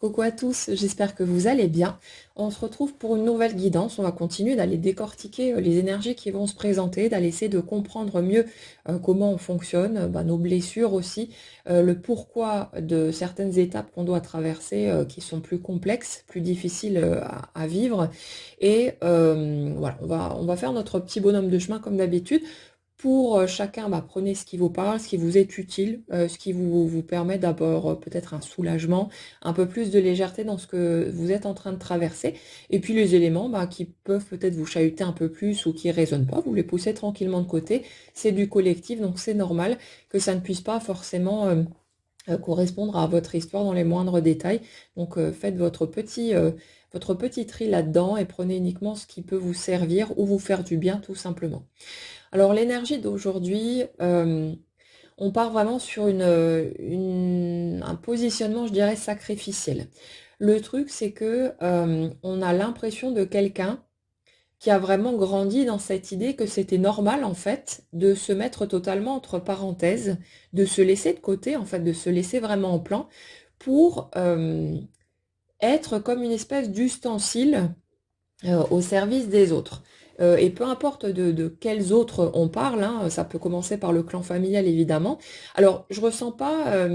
Coucou à tous, j'espère que vous allez bien. On se retrouve pour une nouvelle guidance. On va continuer d'aller décortiquer les énergies qui vont se présenter, d'aller essayer de comprendre mieux comment on fonctionne, nos blessures aussi, le pourquoi de certaines étapes qu'on doit traverser qui sont plus complexes, plus difficiles à vivre. Et voilà, on va faire notre petit bonhomme de chemin comme d'habitude. Pour chacun, prenez ce qui vous parle, ce qui vous est utile, ce qui vous permet d'abord peut-être un soulagement, un peu plus de légèreté dans ce que vous êtes en train de traverser. Et puis les éléments qui peuvent peut-être vous chahuter un peu plus ou qui ne résonnent pas, vous les poussez tranquillement de côté. C'est du collectif, donc c'est normal que ça ne puisse pas forcément correspondre à votre histoire dans les moindres détails. Donc faites votre petit tri là-dedans et prenez uniquement ce qui peut vous servir ou vous faire du bien tout simplement. Alors l'énergie d'aujourd'hui, on part vraiment sur un positionnement, je dirais, sacrificiel. Le truc, c'est que on a l'impression de quelqu'un qui a vraiment grandi dans cette idée que c'était normal, en fait, de se mettre totalement entre parenthèses, de se laisser de côté, en fait, de se laisser vraiment en plan pour être comme une espèce d'ustensile au service des autres. Et peu importe de quels autres on parle, hein, ça peut commencer par le clan familial évidemment. Alors, je ressens pas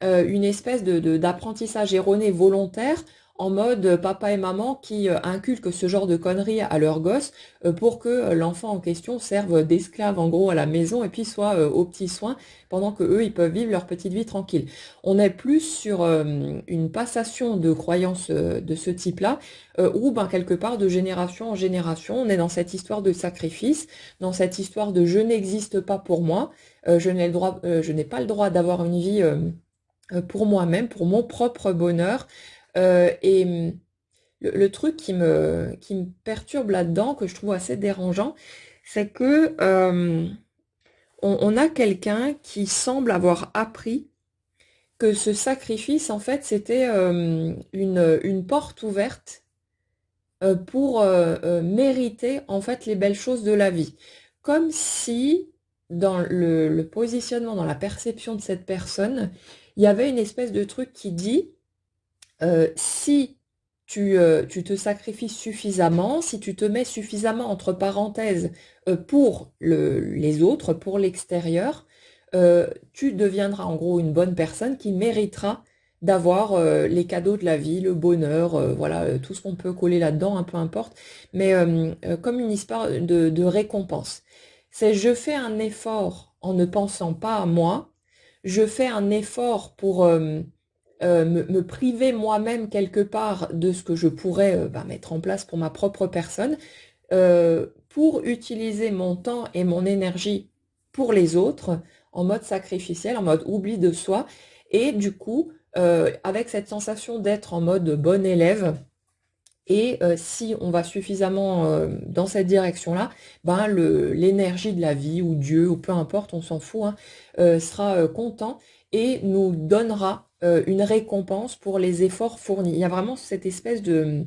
une espèce d'apprentissage erroné volontaire en mode papa et maman qui inculquent ce genre de conneries à leurs gosses pour que l'enfant en question serve d'esclave en gros à la maison et puis soit aux petits soins pendant que eux ils peuvent vivre leur petite vie tranquille. On est plus sur une passation de croyances de ce type-là où quelque part de génération en génération on est dans cette histoire de sacrifice, dans cette histoire de je n'existe pas pour moi, je n'ai pas le droit d'avoir une vie pour moi-même, pour mon propre bonheur. Et le truc qui me perturbe là-dedans, que je trouve assez dérangeant, c'est que on a quelqu'un qui semble avoir appris que ce sacrifice, en fait, c'était une porte ouverte pour mériter, en fait, les belles choses de la vie. Comme si, dans le positionnement, dans la perception de cette personne, il y avait une espèce de truc qui dit si tu te sacrifies suffisamment, si tu te mets suffisamment entre parenthèses pour les autres, pour l'extérieur, tu deviendras en gros une bonne personne qui méritera d'avoir les cadeaux de la vie, le bonheur, voilà, tout ce qu'on peut coller là-dedans, peu importe, mais comme une histoire de récompense. C'est je fais un effort en ne pensant pas à moi, je fais un effort pour me priver moi-même quelque part de ce que je pourrais mettre en place pour ma propre personne, pour utiliser mon temps et mon énergie pour les autres, en mode sacrificiel, en mode oubli de soi, et du coup, avec cette sensation d'être en mode bon élève, et si on va suffisamment dans cette direction-là, l'énergie de la vie ou Dieu ou peu importe, on s'en fout, hein, sera content et nous donnera une récompense pour les efforts fournis. Il y a vraiment cette espèce de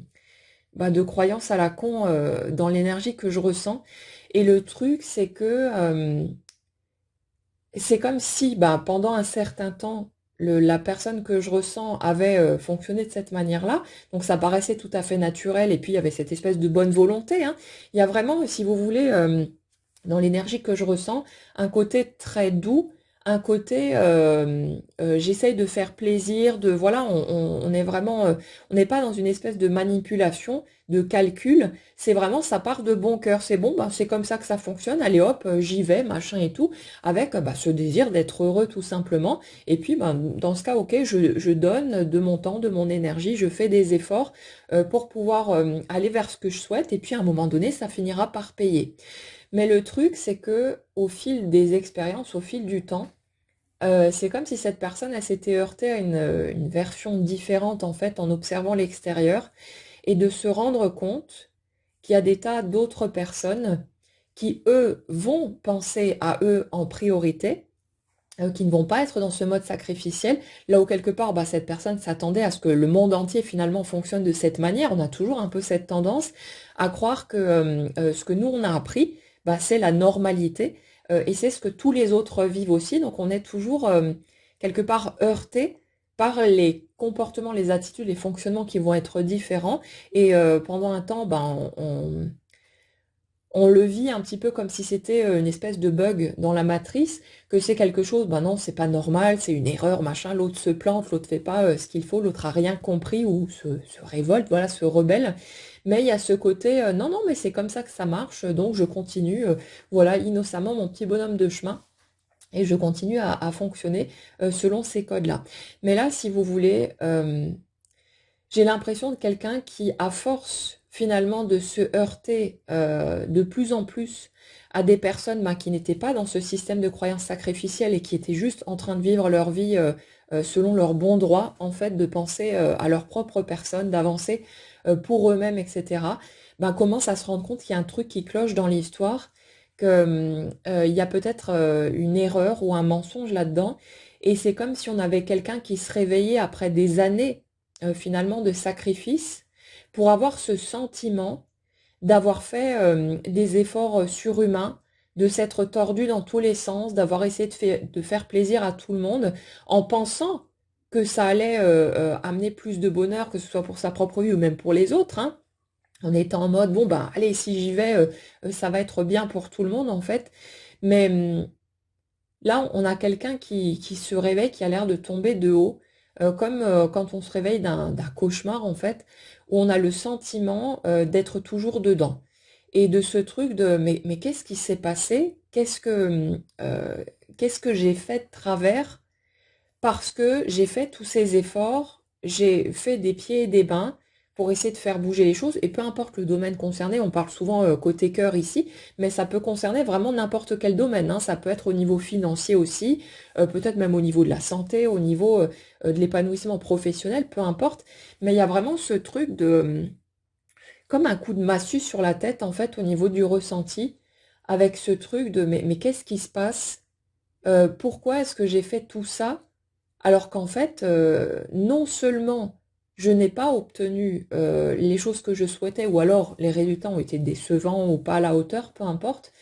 croyance à la con dans l'énergie que je ressens. Et le truc, c'est que c'est comme si pendant un certain temps, la personne que je ressens avait fonctionné de cette manière-là. Donc ça paraissait tout à fait naturel. Et puis il y avait cette espèce de bonne volonté, hein. Il y a vraiment, si vous voulez, dans l'énergie que je ressens, un côté très doux, un côté j'essaye de faire plaisir, de voilà, on est vraiment, on n'est pas dans une espèce de manipulation, de calcul, c'est vraiment ça part de bon cœur, c'est bon, c'est comme ça que ça fonctionne, allez hop, j'y vais, machin et tout, avec ce désir d'être heureux tout simplement, et puis dans ce cas, ok, je donne de mon temps, de mon énergie, je fais des efforts pour pouvoir aller vers ce que je souhaite, et puis à un moment donné, ça finira par payer. Mais le truc, c'est que au fil des expériences, au fil du temps, c'est comme si cette personne, elle s'était heurtée à une version différente en fait en observant l'extérieur et de se rendre compte qu'il y a des tas d'autres personnes qui, eux, vont penser à eux en priorité, qui ne vont pas être dans ce mode sacrificiel, là où quelque part, cette personne s'attendait à ce que le monde entier finalement fonctionne de cette manière. On a toujours un peu cette tendance à croire que ce que nous, on a appris, c'est la normalité, et c'est ce que tous les autres vivent aussi. Donc on est toujours quelque part heurté par les comportements, les attitudes, les fonctionnements qui vont être différents. Et pendant un temps, ben, on le vit un petit peu comme si c'était une espèce de bug dans la matrice, que c'est quelque chose, ben non, c'est pas normal, c'est une erreur, machin, l'autre se plante, l'autre fait pas ce qu'il faut, l'autre a rien compris ou se révolte, voilà, se rebelle. Mais il y a ce côté, non, non, mais c'est comme ça que ça marche, donc je continue, voilà, innocemment mon petit bonhomme de chemin. Et je continue à fonctionner selon ces codes-là. Mais là, si vous voulez, j'ai l'impression de quelqu'un qui, à force finalement de se heurter de plus en plus à des personnes ben, qui n'étaient pas dans ce système de croyances sacrificielles et qui étaient juste en train de vivre leur vie selon leur bon droit, en fait, de penser à leur propre personne, d'avancer pour eux-mêmes, etc., ben, commence à se rendre compte qu'il y a un truc qui cloche dans l'histoire, qu'il y a peut-être une erreur ou un mensonge là-dedans. Et c'est comme si on avait quelqu'un qui se réveillait après des années finalement de sacrifice pour avoir ce sentiment d'avoir fait des efforts surhumains, de s'être tordu dans tous les sens, d'avoir essayé de faire plaisir à tout le monde en pensant que ça allait amener plus de bonheur, que ce soit pour sa propre vie ou même pour les autres, hein, en étant en mode, bon, bah, allez, si j'y vais, ça va être bien pour tout le monde, en fait. Mais là, on a quelqu'un qui se réveille, qui a l'air de tomber de haut, comme quand on se réveille d'un cauchemar, en fait, où on a le sentiment d'être toujours dedans. Et de ce truc de, mais qu'est-ce qui s'est passé? Qu'est-ce que j'ai fait de travers? Parce que j'ai fait tous ces efforts, j'ai fait des pieds et des bains pour essayer de faire bouger les choses, et peu importe le domaine concerné, on parle souvent côté cœur ici, mais ça peut concerner vraiment n'importe quel domaine, hein. Ça peut être au niveau financier aussi, peut-être même au niveau de la santé, au niveau de l'épanouissement professionnel, peu importe, mais il y a vraiment ce truc de, comme un coup de massue sur la tête, en fait, au niveau du ressenti, avec ce truc de, mais qu'est-ce qui se passe? Pourquoi est-ce que j'ai fait tout ça? Alors qu'en fait, non seulement je n'ai pas obtenu les choses que je souhaitais, ou alors les résultats ont été décevants ou pas à la hauteur, peu importe,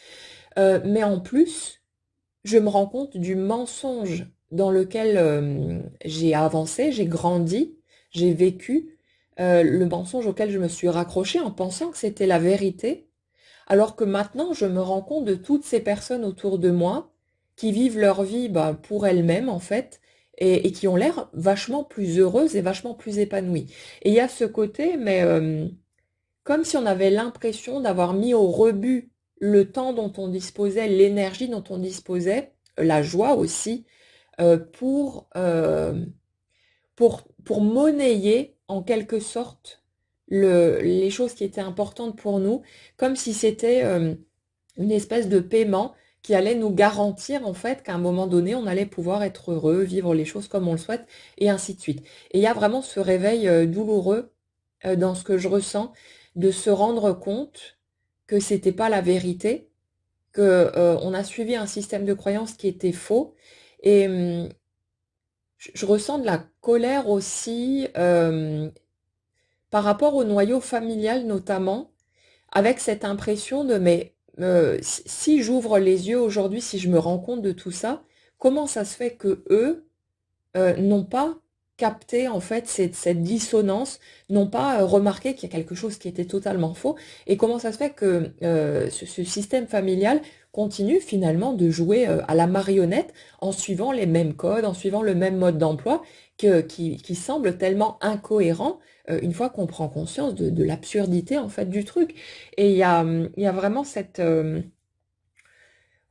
mais en plus, je me rends compte du mensonge dans lequel j'ai avancé, j'ai grandi, j'ai vécu, le mensonge auquel je me suis raccrochée en pensant que c'était la vérité, alors que maintenant, je me rends compte de toutes ces personnes autour de moi qui vivent leur vie bah, pour elles-mêmes, en fait, et qui ont l'air vachement plus heureuses et vachement plus épanouies. Et il y a ce côté, mais comme si on avait l'impression d'avoir mis au rebut le temps dont on disposait, l'énergie dont on disposait, la joie aussi, pour, pour monnayer en quelque sorte les choses qui étaient importantes pour nous, comme si c'était une espèce de paiement qui allait nous garantir en fait qu'à un moment donné, on allait pouvoir être heureux, vivre les choses comme on le souhaite, et ainsi de suite. Et il y a vraiment ce réveil douloureux dans ce que je ressens, de se rendre compte que c'était pas la vérité, que on a suivi un système de croyance qui était faux. Et je ressens de la colère aussi par rapport au noyau familial notamment, avec cette impression de mais si j'ouvre les yeux aujourd'hui, si je me rends compte de tout ça, comment ça se fait que eux n'ont pas capté en fait cette dissonance, n'ont pas remarqué qu'il y a quelque chose qui était totalement faux, et comment ça se fait que ce système familial continue finalement de jouer à la marionnette en suivant les mêmes codes, en suivant le même mode d'emploi qui semble tellement incohérent une fois qu'on prend conscience de l'absurdité en fait du truc. Et il y a vraiment cette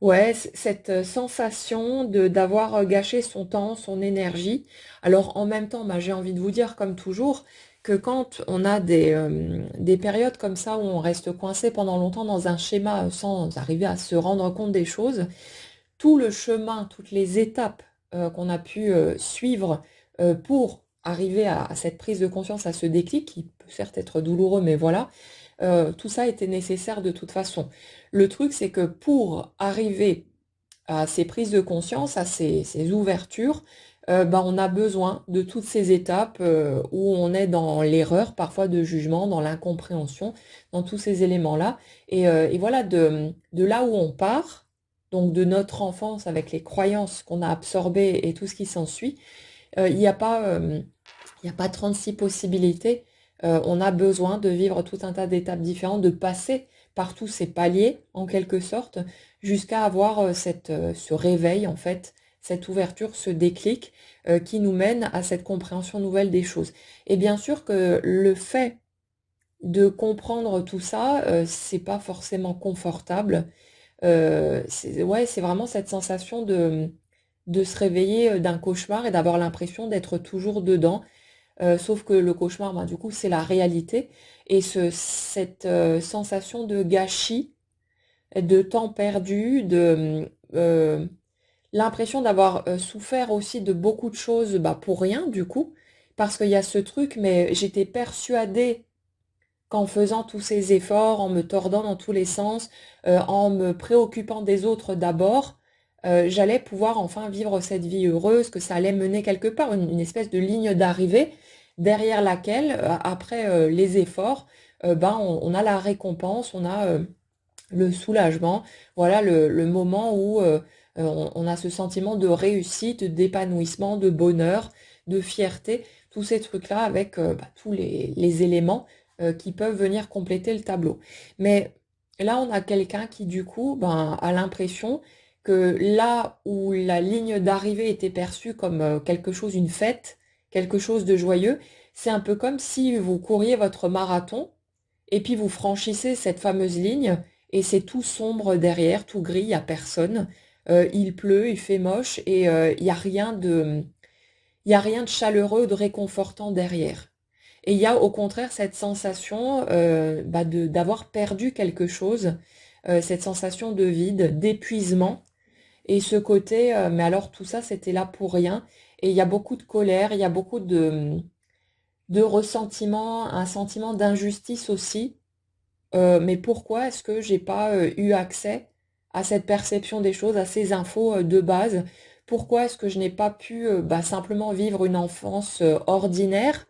ouais, cette sensation de d'avoir gâché son temps, son énergie. Alors en même temps, bah, j'ai envie de vous dire, comme toujours, que quand on a des périodes comme ça où on reste coincé pendant longtemps dans un schéma sans arriver à se rendre compte des choses, tout le chemin, toutes les étapes qu'on a pu suivre pour arriver à cette prise de conscience, à ce déclic, qui peut certes être douloureux, mais voilà, tout ça était nécessaire de toute façon. Le truc, c'est que pour arriver à ces prises de conscience, à ces ouvertures, ben, on a besoin de toutes ces étapes où on est dans l'erreur, parfois de jugement, dans l'incompréhension, dans tous ces éléments-là. Et voilà, de là où on part, donc de notre enfance avec les croyances qu'on a absorbées et tout ce qui s'ensuit, il n'y a pas Il n'y a pas 36 possibilités. On a besoin de vivre tout un tas d'étapes différentes, de passer par tous ces paliers, en quelque sorte, jusqu'à avoir ce réveil, en fait, cette ouverture, ce déclic qui nous mène à cette compréhension nouvelle des choses. Et bien sûr que le fait de comprendre tout ça, c'est pas forcément confortable. Ouais, c'est vraiment cette sensation de se réveiller d'un cauchemar et d'avoir l'impression d'être toujours dedans. Sauf que le cauchemar, ben, du coup, c'est la réalité. Et cette sensation de gâchis, de temps perdu, l'impression d'avoir souffert aussi de beaucoup de choses bah, pour rien, du coup. Parce qu'il y a ce truc, mais j'étais persuadée qu'en faisant tous ces efforts, en me tordant dans tous les sens, en me préoccupant des autres d'abord, j'allais pouvoir enfin vivre cette vie heureuse, que ça allait mener quelque part, une espèce de ligne d'arrivée derrière laquelle, après les efforts, ben, on a la récompense, on a le soulagement, voilà le moment où on a ce sentiment de réussite, d'épanouissement, de bonheur, de fierté, tous ces trucs-là avec bah, tous les éléments qui peuvent venir compléter le tableau. Mais là, on a quelqu'un qui, du coup, ben, a l'impression que là où la ligne d'arrivée était perçue comme quelque chose, une fête, quelque chose de joyeux, c'est un peu comme si vous couriez votre marathon et puis vous franchissez cette fameuse ligne et c'est tout sombre derrière, tout gris, il n'y a personne. Il pleut, il fait moche et il y a rien de chaleureux, de réconfortant derrière. Et il y a au contraire cette sensation bah, d'avoir perdu quelque chose, cette sensation de vide, d'épuisement. Et ce côté, mais alors tout ça, c'était là pour rien. Et il y a beaucoup de colère, il y a beaucoup de ressentiment, un sentiment d'injustice aussi. Mais pourquoi est-ce que j'ai pas eu accès à cette perception des choses, à ces infos de base? Pourquoi est-ce que je n'ai pas pu bah, simplement vivre une enfance ordinaire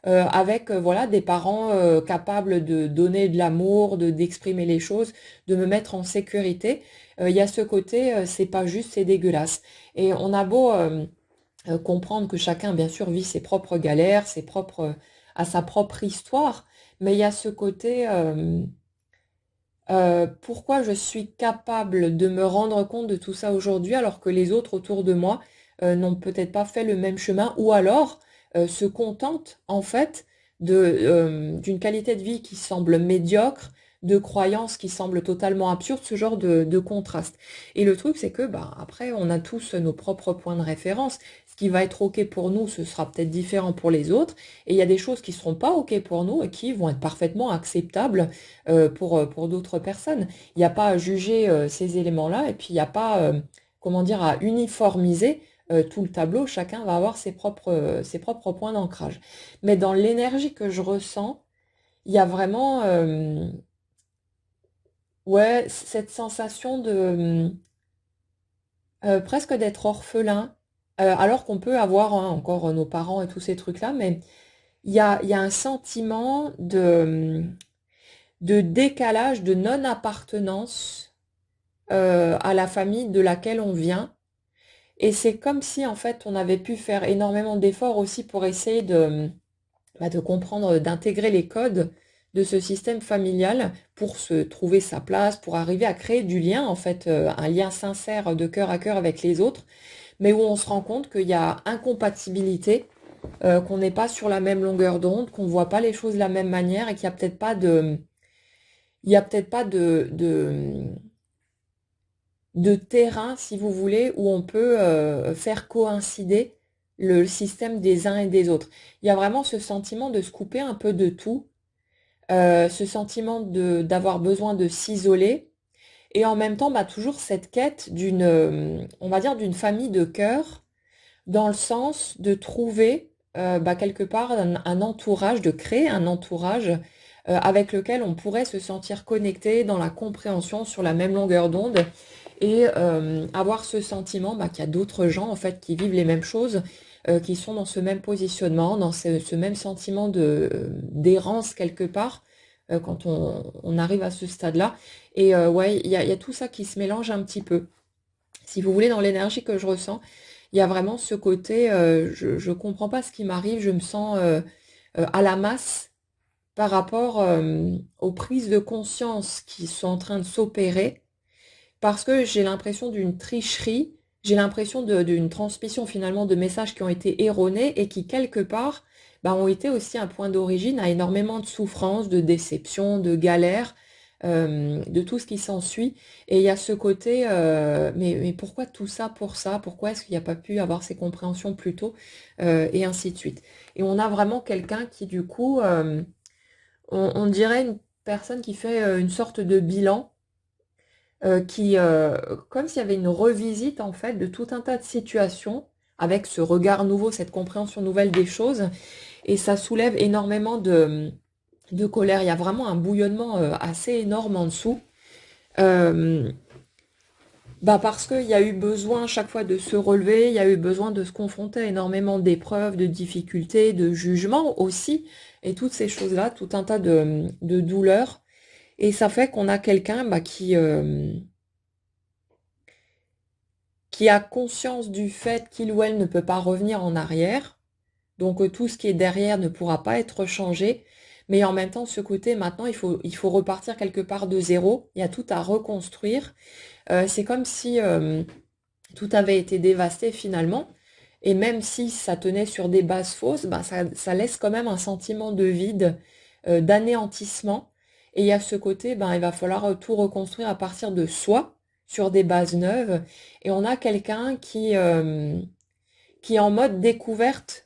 avec voilà des parents capables de donner de l'amour, d'exprimer les choses, de me mettre en sécurité. Il y a ce côté, c'est pas juste, c'est dégueulasse. Et on a beau comprendre que chacun, bien sûr, vit ses propres galères, à sa propre histoire, mais il y a ce côté pourquoi je suis capable de me rendre compte de tout ça aujourd'hui alors que les autres autour de moi n'ont peut-être pas fait le même chemin ou alors se contentent en fait d'une qualité de vie qui semble médiocre, de croyances qui semblent totalement absurdes, ce genre de contraste. Et le truc c'est que bah, après on a tous nos propres points de référence. Ce qui va être OK pour nous, ce sera peut-être différent pour les autres. Et il y a des choses qui ne seront pas OK pour nous et qui vont être parfaitement acceptables pour d'autres personnes. Il n'y a pas à juger ces éléments-là et puis il n'y a pas, comment dire, à uniformiser tout le tableau. Chacun va avoir ses propres points d'ancrage. Mais dans l'énergie que je ressens, il y a vraiment ouais, cette sensation de presque d'être orphelin, alors qu'on peut avoir hein, encore nos parents et tous ces trucs-là, mais il y a un sentiment de décalage, de non-appartenance à la famille de laquelle on vient. Et c'est comme si en fait on avait pu faire énormément d'efforts aussi pour essayer bah, de comprendre, d'intégrer les codes de ce système familial pour se trouver sa place, pour arriver à créer du lien, en fait, un lien sincère de cœur à cœur avec les autres, mais où on se rend compte qu'il y a incompatibilité, qu'on n'est pas sur la même longueur d'onde, qu'on voit pas les choses de la même manière et qu'il n'y a peut-être pas il y a peut-être pas de terrain, si vous voulez, où on peut faire coïncider le système des uns et des autres. Il y a vraiment ce sentiment de se couper un peu de tout, ce sentiment d'avoir besoin de s'isoler, et en même temps, bah, toujours cette quête on va dire, d'une famille de cœur, dans le sens de trouver bah, quelque part un entourage, de créer un entourage avec lequel on pourrait se sentir connecté dans la compréhension sur la même longueur d'onde et avoir ce sentiment bah, qu'il y a d'autres gens en fait qui vivent les mêmes choses, qui sont dans ce même positionnement, dans ce même sentiment d'errance quelque part quand on arrive à ce stade-là. Et ouais, il y a tout ça qui se mélange un petit peu. Si vous voulez, dans l'énergie que je ressens, il y a vraiment ce côté, je comprends pas ce qui m'arrive, je me sens à la masse par rapport aux prises de conscience qui sont en train de s'opérer, parce que j'ai l'impression d'une tricherie, j'ai l'impression d'une transmission finalement de messages qui ont été erronés et qui quelque part bah, ont été aussi un point d'origine à énormément de souffrances, de déceptions, de galères, de tout ce qui s'ensuit. Et il y a ce côté, mais pourquoi tout ça pour ça? Pourquoi est-ce qu'il n'y a pas pu avoir ces compréhensions plus tôt? Et ainsi de suite. Et on a vraiment quelqu'un qui du coup, on dirait une personne qui fait une sorte de bilan comme s'il y avait une revisite en fait de tout un tas de situations avec ce regard nouveau, cette compréhension nouvelle des choses, et ça soulève énormément de colère. Il y a vraiment un bouillonnement assez énorme en dessous. Euh, Bah parce qu'il y a eu besoin à chaque fois de se relever, il y a eu besoin de se confronter à énormément d'épreuves, de difficultés, de jugements aussi, et toutes ces choses-là, tout un tas de douleurs. Et ça fait qu'on a quelqu'un bah, qui a conscience du fait qu'il ou elle ne peut pas revenir en arrière. Donc tout ce qui est derrière ne pourra pas être changé. Mais en même temps, ce côté, maintenant, il faut repartir quelque part de zéro. Il y a tout à reconstruire. C'est comme si tout avait été dévasté finalement. Et même si ça tenait sur des bases fausses, ben ça laisse quand même un sentiment de vide, d'anéantissement. Et il y a ce côté, ben, il va falloir tout reconstruire à partir de soi, sur des bases neuves. Et on a quelqu'un qui est en mode découverte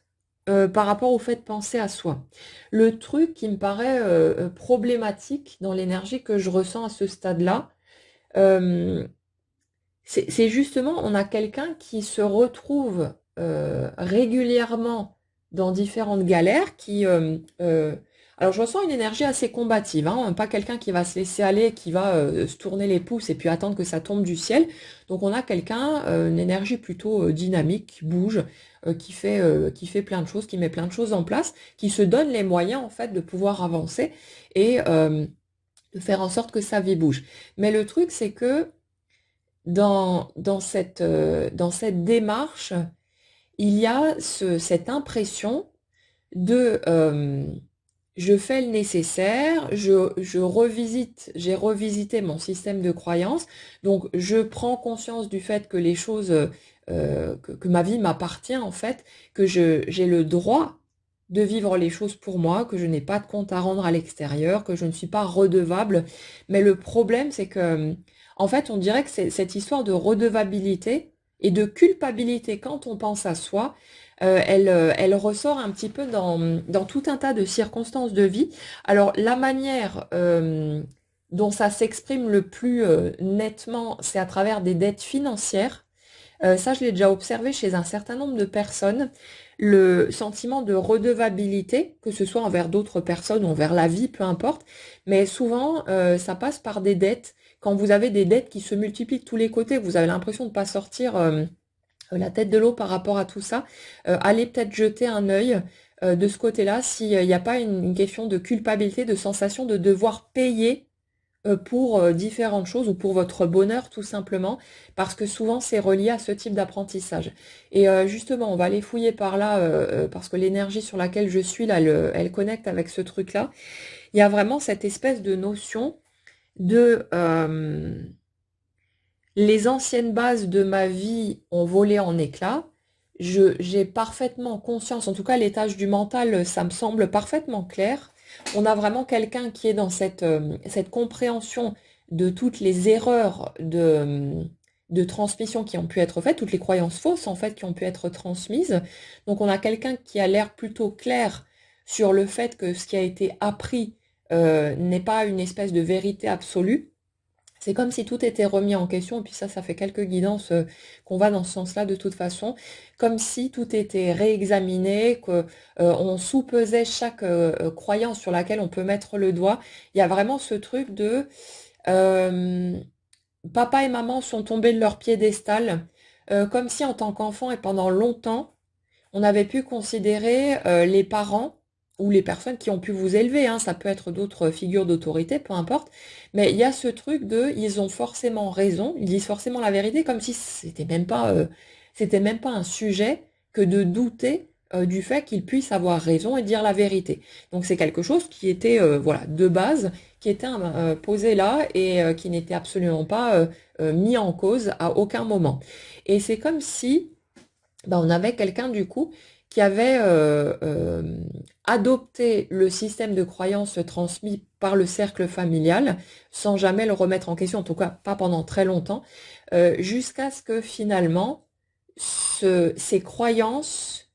par rapport au fait de penser à soi. Le truc qui me paraît problématique dans l'énergie que je ressens à ce stade-là, euh, c'est justement, on a quelqu'un qui se retrouve régulièrement dans différentes galères, alors je ressens une énergie assez combative, hein, pas quelqu'un qui va se laisser aller, qui va se tourner les pouces et puis attendre que ça tombe du ciel. Donc on a quelqu'un, une énergie plutôt dynamique, qui bouge, qui fait plein de choses, qui met plein de choses en place, qui se donne les moyens en fait de pouvoir avancer et de faire en sorte que sa vie bouge. Mais le truc, c'est que dans cette démarche, il y a cette impression de je fais le nécessaire, j'ai revisité mon système de croyance, donc je prends conscience du fait que les choses, que ma vie m'appartient en fait, que j'ai le droit de vivre les choses pour moi, que je n'ai pas de compte à rendre à l'extérieur, que je ne suis pas redevable. Mais le problème, c'est que, en fait, on dirait que c'est cette histoire de redevabilité et de culpabilité quand on pense à soi, elle ressort un petit peu dans tout un tas de circonstances de vie. Alors, la manière dont ça s'exprime le plus nettement, c'est à travers des dettes financières. Ça, je l'ai déjà observé chez un certain nombre de personnes. Le sentiment de redevabilité, que ce soit envers d'autres personnes ou envers la vie, peu importe. Mais souvent, ça passe par des dettes. Quand vous avez des dettes qui se multiplient de tous les côtés, vous avez l'impression de ne pas sortir la tête de l'eau par rapport à tout ça. Allez peut-être jeter un œil de ce côté-là s'il n'y a pas une question de culpabilité, de sensation de devoir payer pour différentes choses ou pour votre bonheur tout simplement, parce que souvent c'est relié à ce type d'apprentissage. Et justement, on va aller fouiller par là, parce que l'énergie sur laquelle je suis là, elle connecte avec ce truc-là. Il y a vraiment cette espèce de notion de les anciennes bases de ma vie ont volé en éclats. J'ai parfaitement conscience, en tout cas l'étage du mental, ça me semble parfaitement clair. On a vraiment quelqu'un qui est dans cette compréhension de toutes les erreurs de transmission qui ont pu être faites, toutes les croyances fausses en fait qui ont pu être transmises. Donc on a quelqu'un qui a l'air plutôt clair sur le fait que ce qui a été appris n'est pas une espèce de vérité absolue. C'est comme si tout était remis en question, et puis ça fait quelques guidances qu'on va dans ce sens-là de toute façon, comme si tout était réexaminé, que on sous-pesait chaque croyance sur laquelle on peut mettre le doigt. Il y a vraiment ce truc de euh, papa et maman sont tombés de leur piédestal, comme si en tant qu'enfant et pendant longtemps, on avait pu considérer les parents ou les personnes qui ont pu vous élever, hein, ça peut être d'autres figures d'autorité, peu importe, mais il y a ce truc de ils ont forcément raison, ils disent forcément la vérité, comme si c'était même pas un sujet que de douter du fait qu'il puisse avoir raison et dire la vérité. Donc c'est quelque chose qui était voilà, de base, qui était posé là et qui n'était absolument pas mis en cause à aucun moment. Et c'est comme si on avait quelqu'un du coup qui avait adopté le système de croyance transmis par le cercle familial sans jamais le remettre en question, en tout cas pas pendant très longtemps, jusqu'à ce que finalement ces croyances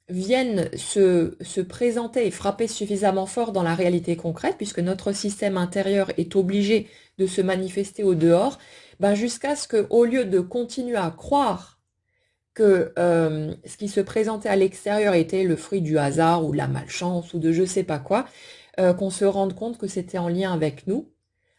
viennent se présenter et frapper suffisamment fort dans la réalité concrète, puisque notre système intérieur est obligé de se manifester au dehors, jusqu'à ce que, au lieu de continuer à croire que ce qui se présentait à l'extérieur était le fruit du hasard ou de la malchance ou de je sais pas quoi, qu'on se rende compte que c'était en lien avec nous,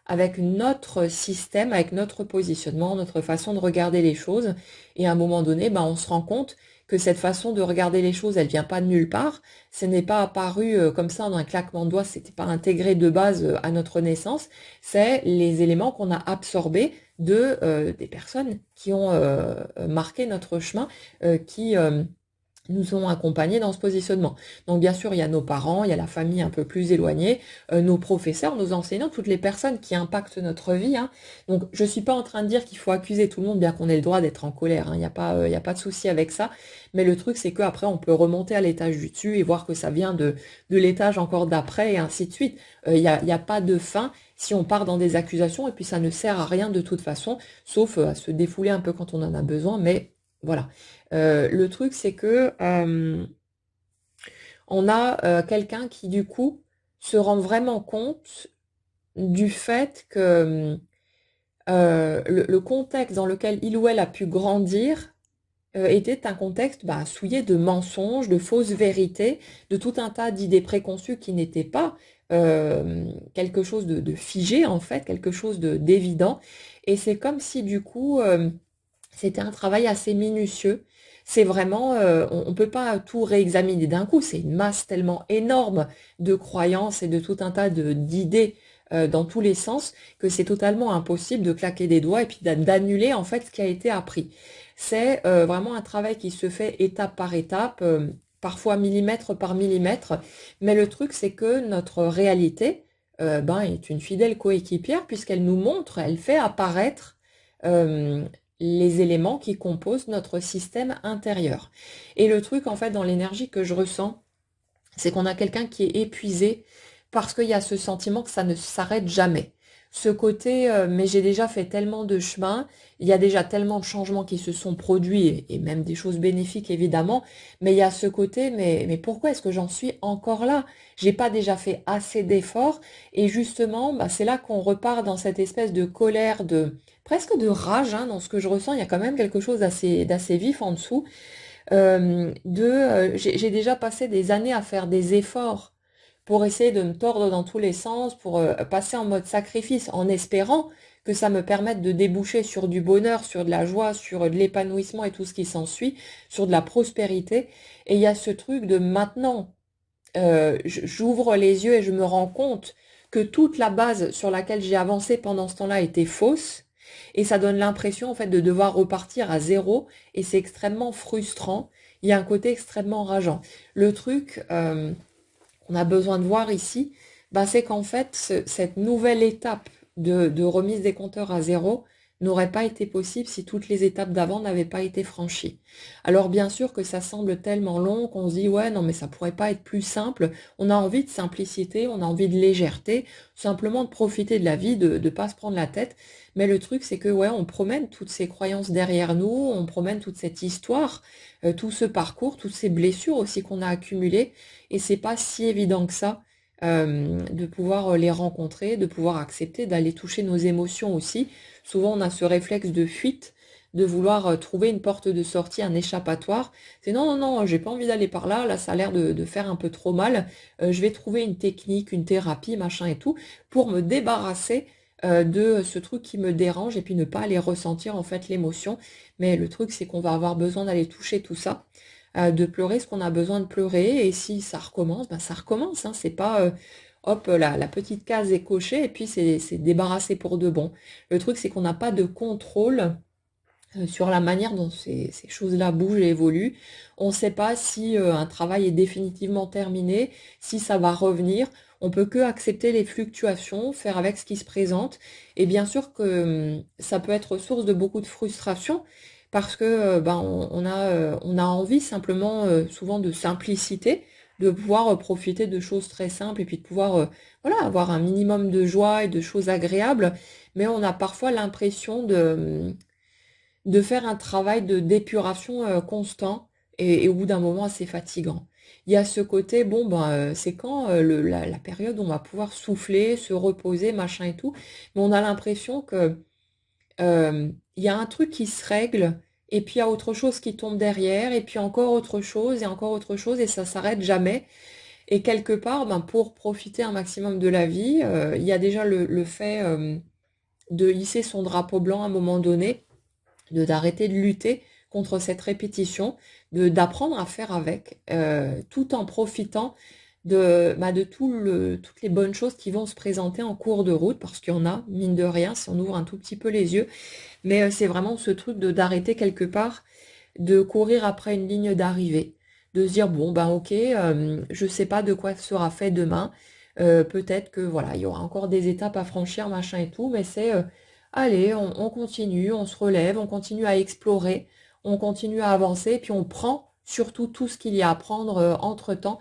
avec notre système, avec notre positionnement, notre façon de regarder les choses. Et à un moment donné, on se rend compte que cette façon de regarder les choses, elle vient pas de nulle part. Ce n'est pas apparu comme ça dans un claquement de doigts, c'était pas intégré de base à notre naissance. C'est les éléments qu'on a absorbés des personnes qui ont marqué notre chemin, qui nous ont accompagnés dans ce positionnement. Donc bien sûr, il y a nos parents, il y a la famille un peu plus éloignée, nos professeurs, nos enseignants, toutes les personnes qui impactent notre vie, hein. Donc je suis pas en train de dire qu'il faut accuser tout le monde, bien qu'on ait le droit d'être en colère, hein. Il y a pas de souci avec ça. Mais le truc, c'est qu'après, on peut remonter à l'étage du dessus et voir que ça vient de l'étage encore d'après et ainsi de suite. Il y a pas de fin si on part dans des accusations et puis ça ne sert à rien de toute façon, sauf à se défouler un peu quand on en a besoin, mais voilà. Le truc, c'est que on a quelqu'un qui, du coup, se rend vraiment compte du fait que le contexte dans lequel il ou elle a pu grandir était un contexte souillé de mensonges, de fausses vérités, de tout un tas d'idées préconçues qui n'étaient pas quelque chose de figé, en fait, quelque chose d'évident. Et c'est comme si, du coup, c'était un travail assez minutieux. C'est vraiment, on ne peut pas tout réexaminer d'un coup. C'est une masse tellement énorme de croyances et de tout un tas d'idées dans tous les sens que c'est totalement impossible de claquer des doigts et puis d'annuler en fait ce qui a été appris. C'est vraiment un travail qui se fait étape par étape, parfois millimètre par millimètre. Mais le truc, c'est que notre réalité est une fidèle coéquipière puisqu'elle nous montre, elle fait apparaître euh, les éléments qui composent notre système intérieur. Et le truc, en fait, dans l'énergie que je ressens, c'est qu'on a quelqu'un qui est épuisé parce qu'il y a ce sentiment que ça ne s'arrête jamais. Ce côté, mais j'ai déjà fait tellement de chemin, il y a déjà tellement de changements qui se sont produits, et même des choses bénéfiques évidemment, mais il y a ce côté, mais pourquoi est-ce que j'en suis encore là? J'ai pas déjà fait assez d'efforts, et justement, c'est là qu'on repart dans cette espèce de colère, presque de rage, hein, dans ce que je ressens, il y a quand même quelque chose d'assez vif en dessous, j'ai déjà passé des années à faire des efforts pour essayer de me tordre dans tous les sens, pour passer en mode sacrifice, en espérant que ça me permette de déboucher sur du bonheur, sur de la joie, sur de l'épanouissement et tout ce qui s'ensuit, sur de la prospérité. Et il y a ce truc de maintenant, j'ouvre les yeux et je me rends compte que toute la base sur laquelle j'ai avancé pendant ce temps-là était fausse. Et ça donne l'impression en fait de devoir repartir à zéro et c'est extrêmement frustrant. Il y a un côté extrêmement rageant. Le truc qu'on a besoin de voir ici, c'est qu'en fait cette nouvelle étape de remise des compteurs à zéro n'aurait pas été possible si toutes les étapes d'avant n'avaient pas été franchies. Alors bien sûr que ça semble tellement long qu'on se dit ouais non mais ça pourrait pas être plus simple. On a envie de simplicité, on a envie de légèreté, simplement de profiter de la vie, de ne pas se prendre la tête. Mais le truc c'est que ouais on promène toutes ces croyances derrière nous, on promène toute cette histoire, tout ce parcours, toutes ces blessures aussi qu'on a accumulées et c'est pas si évident que ça. De pouvoir les rencontrer, de pouvoir accepter, d'aller toucher nos émotions aussi. Souvent, on a ce réflexe de fuite, de vouloir trouver une porte de sortie, un échappatoire. C'est non, non, non, j'ai pas envie d'aller par là, là ça a l'air de faire un peu trop mal. Je vais trouver une technique, une thérapie, machin et tout, pour me débarrasser de ce truc qui me dérange et puis ne pas aller ressentir en fait l'émotion. Mais le truc, c'est qu'on va avoir besoin d'aller toucher tout ça, de pleurer ce qu'on a besoin de pleurer. Et si ça recommence, ça recommence, hein, c'est pas hop, la petite case est cochée et puis c'est débarrassé pour de bon. Le truc, c'est qu'on n'a pas de contrôle sur la manière dont ces choses-là bougent et évoluent. On ne sait pas si un travail est définitivement terminé, si ça va revenir. On peut que accepter les fluctuations, faire avec ce qui se présente. Et bien sûr que ça peut être source de beaucoup de frustration parce que ben, on a envie simplement souvent de simplicité, de pouvoir profiter de choses très simples et puis de pouvoir voilà, avoir un minimum de joie et de choses agréables. Mais on a parfois l'impression de faire un travail de d'épuration constant et au bout d'un moment assez fatigant. Il y a ce côté, bon, ben, c'est quand la période où on va pouvoir souffler, se reposer, machin et tout, mais on a l'impression que il y a un truc qui se règle, et puis il y a autre chose qui tombe derrière, et puis encore autre chose, et encore autre chose, et ça s'arrête jamais. Et quelque part, ben, pour profiter un maximum de la vie, il y a déjà le fait de hisser son drapeau blanc à un moment donné, de d'arrêter de lutter contre cette répétition, de d'apprendre à faire avec, tout en profitant de toutes les bonnes choses qui vont se présenter en cours de route, parce qu'il y en a, mine de rien, si on ouvre un tout petit peu les yeux. Mais c'est vraiment ce truc de d'arrêter quelque part, de courir après une ligne d'arrivée, de se dire bon ben ok, je sais pas de quoi sera fait demain, peut-être que voilà, il y aura encore des étapes à franchir, machin et tout, mais c'est allez, on continue, on se relève, on continue à explorer, on continue à avancer, puis on prend surtout tout ce qu'il y a à prendre entre-temps,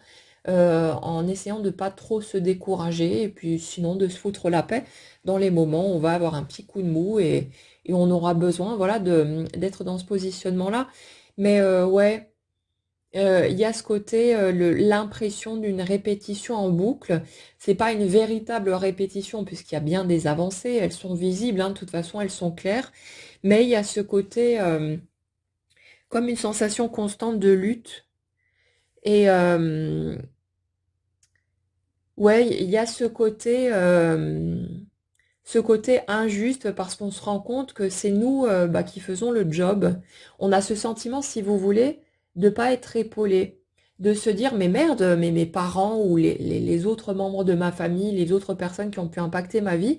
en essayant de pas trop se décourager, et puis sinon de se foutre la paix dans les moments où on va avoir un petit coup de mou et on aura besoin, voilà, d'être dans ce positionnement-là. Mais ouais, il y a ce côté, l'impression d'une répétition en boucle. C'est pas une véritable répétition puisqu'il y a bien des avancées, elles sont visibles, hein, de toute façon elles sont claires. Mais il y a ce côté comme une sensation constante de lutte. Et ouais, il y a ce côté injuste parce qu'on se rend compte que c'est nous bah, qui faisons le job. On a ce sentiment, si vous voulez, de pas être épaulé, de se dire mais merde, mais mes parents ou les autres membres de ma famille, les autres personnes qui ont pu impacter ma vie,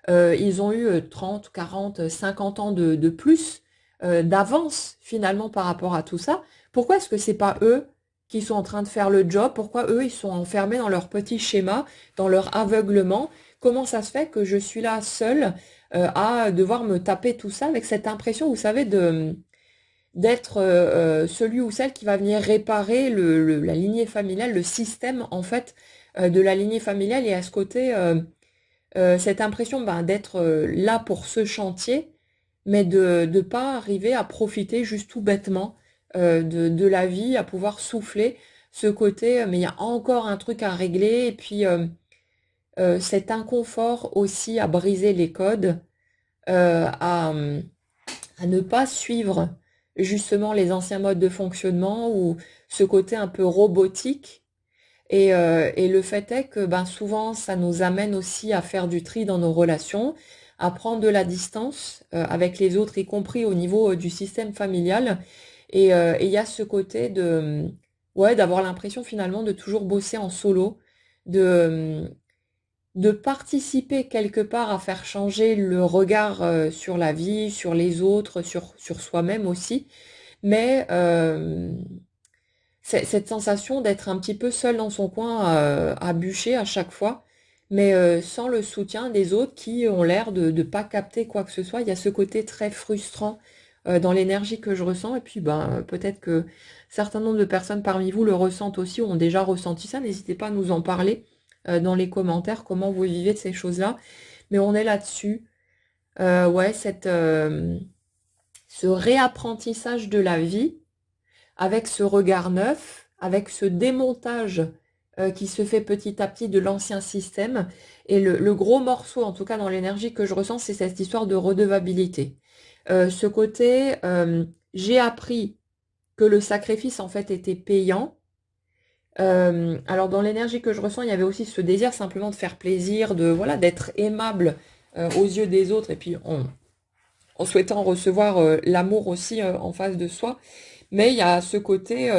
ils ont eu 30, 40, 50 ans de plus d'avance finalement par rapport à tout ça. Pourquoi est-ce que c'est pas eux qui sont en train de faire le job? Pourquoi eux, ils sont enfermés dans leur petit schéma, dans leur aveuglement? Comment ça se fait que je suis là seule à devoir me taper tout ça avec cette impression, vous savez, de d'être celui ou celle qui va venir réparer la lignée familiale, le système en fait de la lignée familiale et à ce côté cette impression ben, d'être là pour ce chantier, mais de ne pas arriver à profiter juste tout bêtement de la vie, à pouvoir souffler ce côté, mais il y a encore un truc à régler et puis cet inconfort aussi à briser les codes, euh, à, à ne pas suivre justement les anciens modes de fonctionnement ou ce côté un peu robotique. Et le fait est que ben, souvent, ça nous amène aussi à faire du tri dans nos relations, à prendre de la distance avec les autres, y compris au niveau du système familial. Et il y a ce côté de, ouais, d'avoir l'impression finalement de toujours bosser en solo, de, de participer quelque part à faire changer le regard sur la vie, sur les autres, sur soi-même aussi. Mais cette sensation d'être un petit peu seul dans son coin à bûcher à chaque fois, mais sans le soutien des autres qui ont l'air de ne pas capter quoi que ce soit. Il y a ce côté très frustrant dans l'énergie que je ressens. Et puis ben, peut-être que certains nombre de personnes parmi vous le ressentent aussi ou ont déjà ressenti ça. N'hésitez pas à nous en parler dans les commentaires, comment vous vivez de ces choses-là. Mais on est là-dessus. Ouais, ce réapprentissage de la vie avec ce regard neuf, avec ce démontage qui se fait petit à petit de l'ancien système. Et le gros morceau, en tout cas dans l'énergie que je ressens, c'est cette histoire de redevabilité. Ce côté, j'ai appris que le sacrifice en fait était payant. Alors dans l'énergie que je ressens, il y avait aussi ce désir simplement de faire plaisir, de voilà, d'être aimable aux yeux des autres, et puis en souhaitant recevoir l'amour aussi en face de soi. Mais il y a ce côté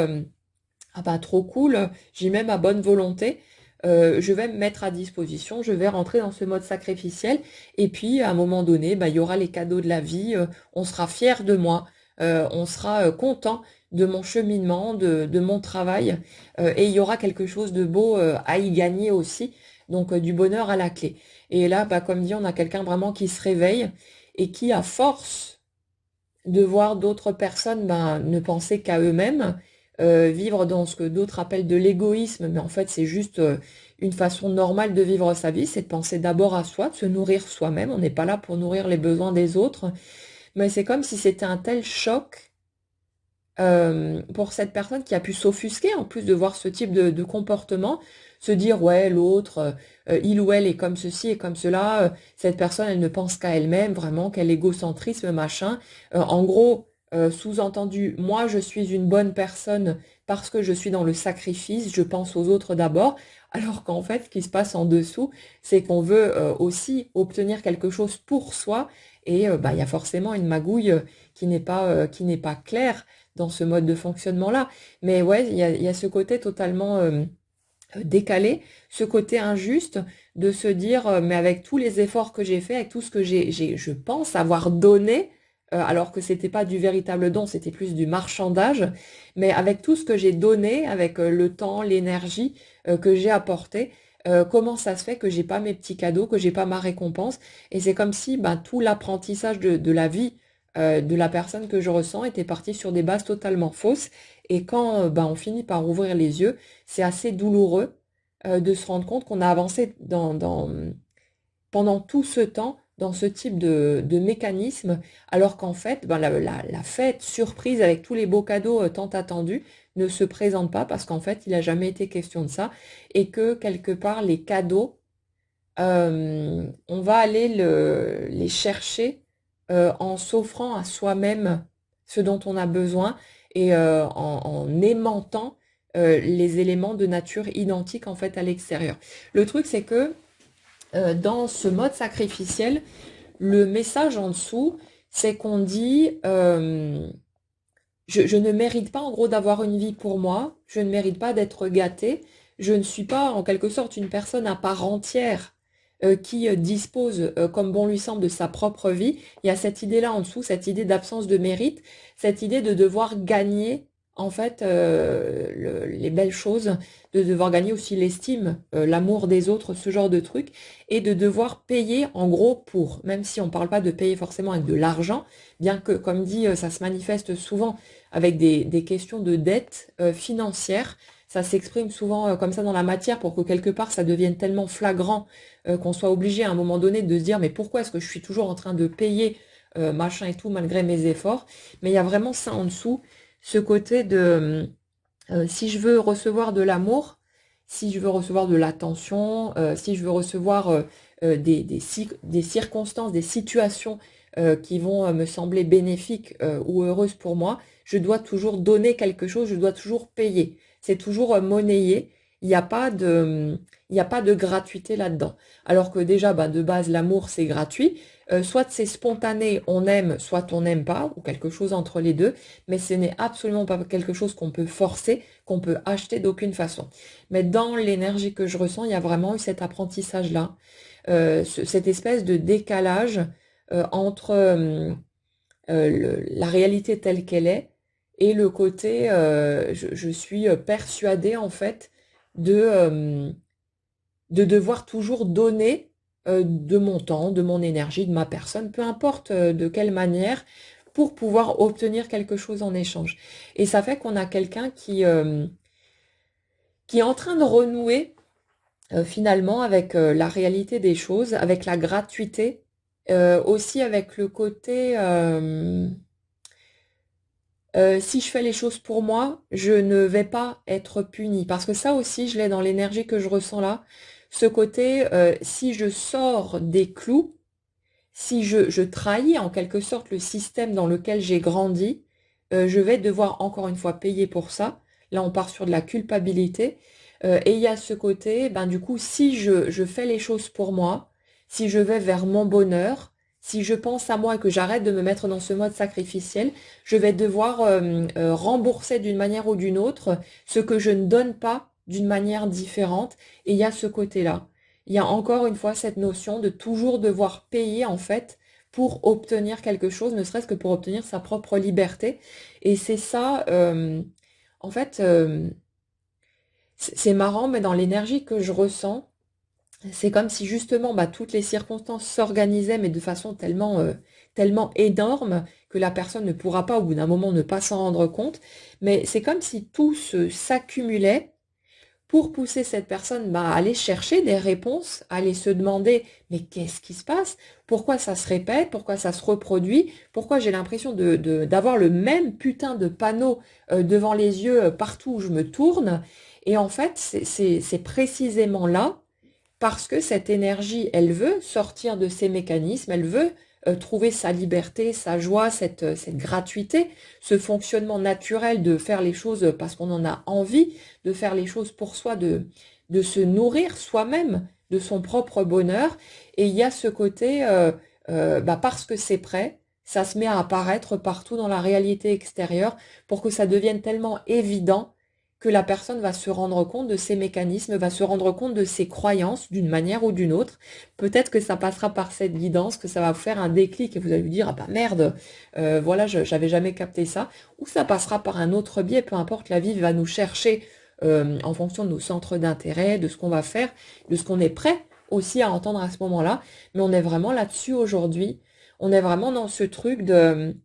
ah bah trop cool, j'ai même à bonne volonté je vais me mettre à disposition, je vais rentrer dans ce mode sacrificiel. Et puis, à un moment donné, bah, il y aura les cadeaux de la vie, on sera fier de moi, on sera content de mon cheminement, de mon travail, et il y aura quelque chose de beau à y gagner aussi, donc du bonheur à la clé. Et là, bah, comme dit, on a quelqu'un vraiment qui se réveille et qui, à force de voir d'autres personnes ben, ne penser qu'à eux-mêmes, vivre dans ce que d'autres appellent de l'égoïsme, mais en fait c'est juste une façon normale de vivre sa vie, c'est de penser d'abord à soi, de se nourrir soi-même, on n'est pas là pour nourrir les besoins des autres, mais c'est comme si c'était un tel choc pour cette personne qui a pu s'offusquer en plus de voir ce type de comportement, se dire ouais l'autre, il ou elle est comme ceci et comme cela, cette personne elle ne pense qu'à elle-même, vraiment quel égocentrisme machin. En gros, sous-entendu, moi je suis une bonne personne parce que je suis dans le sacrifice, je pense aux autres d'abord, alors qu'en fait ce qui se passe en dessous, c'est qu'on veut aussi obtenir quelque chose pour soi et bah, il y a forcément une magouille qui n'est pas claire dans ce mode de fonctionnement-là. Mais ouais, il y a ce côté totalement décalé, ce côté injuste de se dire, mais avec tous les efforts que j'ai faits, avec tout ce que je pense avoir donné, alors que c'était pas du véritable don, c'était plus du marchandage, mais avec tout ce que j'ai donné, avec le temps, l'énergie que j'ai apporté, comment ça se fait que j'ai pas mes petits cadeaux, que j'ai pas ma récompense? Et c'est comme si ben, tout l'apprentissage de la vie de la personne que je ressens était parti sur des bases totalement fausses. Et quand ben, on finit par ouvrir les yeux, c'est assez douloureux de se rendre compte qu'on a avancé pendant tout ce temps dans ce type de mécanisme, alors qu'en fait, ben, la fête surprise avec tous les beaux cadeaux tant attendus ne se présente pas parce qu'en fait, il n'a jamais été question de ça et que quelque part, les cadeaux, on va aller les chercher en s'offrant à soi-même ce dont on a besoin et en aimantant les éléments de nature identiques en fait à l'extérieur. Le truc c'est que dans ce mode sacrificiel, le message en dessous, c'est qu'on dit je ne mérite pas en gros d'avoir une vie pour moi, je ne mérite pas d'être gâtée, je ne suis pas en quelque sorte une personne à part entière qui dispose comme bon lui semble de sa propre vie. Il y a cette idée-là en dessous, cette idée d'absence de mérite, cette idée de devoir gagner en fait les belles choses, de devoir gagner aussi l'estime, l'amour des autres, ce genre de trucs, et de devoir payer en gros pour, même si on ne parle pas de payer forcément avec de l'argent, bien que, comme dit, ça se manifeste souvent avec des questions de dette financière. Ça s'exprime souvent comme ça dans la matière pour que quelque part ça devienne tellement flagrant qu'on soit obligé à un moment donné de se dire mais pourquoi est-ce que je suis toujours en train de payer machin et tout malgré mes efforts. Mais il y a vraiment ça en dessous, ce côté de si je veux recevoir de l'amour, si je veux recevoir de l'attention, si je veux recevoir des circonstances, des situations qui vont me sembler bénéfiques ou heureuses pour moi, je dois toujours donner quelque chose, je dois toujours payer. C'est toujours monnayé. Il n'y a pas il n'y a pas de gratuité là-dedans. Alors que déjà, bah, de base, l'amour, c'est gratuit. Soit c'est spontané, on aime, soit on n'aime pas, ou quelque chose entre les deux, mais ce n'est absolument pas quelque chose qu'on peut forcer, qu'on peut acheter d'aucune façon. Mais dans l'énergie que je ressens, il y a vraiment eu cet apprentissage-là, cette espèce de décalage entre la réalité telle qu'elle est et le côté je suis persuadée en fait de devoir toujours donner de mon temps, de mon énergie, de ma personne, peu importe de quelle manière, pour pouvoir obtenir quelque chose en échange. Et ça fait qu'on a quelqu'un qui est en train de renouer finalement avec la réalité des choses, avec la gratuité, aussi avec le côté si je fais les choses pour moi, je ne vais pas être punie. Parce que ça aussi, je l'ai dans l'énergie que je ressens là. Ce côté, si je sors des clous, si je trahis en quelque sorte le système dans lequel j'ai grandi, je vais devoir encore une fois payer pour ça. Là, on part sur de la culpabilité. Et il y a ce côté, ben du coup, si je fais les choses pour moi, si je vais vers mon bonheur, si je pense à moi et que j'arrête de me mettre dans ce mode sacrificiel, je vais devoir rembourser d'une manière ou d'une autre ce que je ne donne pas d'une manière différente. Et il y a ce côté-là. Il y a encore une fois cette notion de toujours devoir payer en fait pour obtenir quelque chose, ne serait-ce que pour obtenir sa propre liberté. Et c'est ça, en fait, c'est marrant, mais dans l'énergie que je ressens, c'est comme si justement bah, toutes les circonstances s'organisaient, mais de façon tellement, tellement énorme que la personne ne pourra pas au bout d'un moment ne pas s'en rendre compte. Mais c'est comme si tout s'accumulait pour pousser cette personne bah, à aller chercher des réponses, à aller se demander mais qu'est-ce qui se passe? Pourquoi ça se répète? Pourquoi ça se reproduit? Pourquoi j'ai l'impression d'avoir le même putain de panneau devant les yeux partout où je me tourne? Et en fait, c'est précisément là parce que cette énergie, elle veut sortir de ses mécanismes, elle veut trouver sa liberté, sa joie, cette gratuité, ce fonctionnement naturel de faire les choses parce qu'on en a envie, de faire les choses pour soi, de se nourrir soi-même de son propre bonheur. Et il y a ce côté, bah parce que c'est prêt, ça se met à apparaître partout dans la réalité extérieure pour que ça devienne tellement évident que la personne va se rendre compte de ses mécanismes, va se rendre compte de ses croyances d'une manière ou d'une autre. Peut-être que ça passera par cette guidance, que ça va vous faire un déclic et vous allez vous dire, ah bah merde, voilà, j'avais jamais capté ça. Ou ça passera par un autre biais, peu importe, la vie va nous chercher en fonction de nos centres d'intérêt, de ce qu'on va faire, de ce qu'on est prêt aussi à entendre à ce moment-là. Mais on est vraiment là-dessus aujourd'hui. On est vraiment dans ce truc de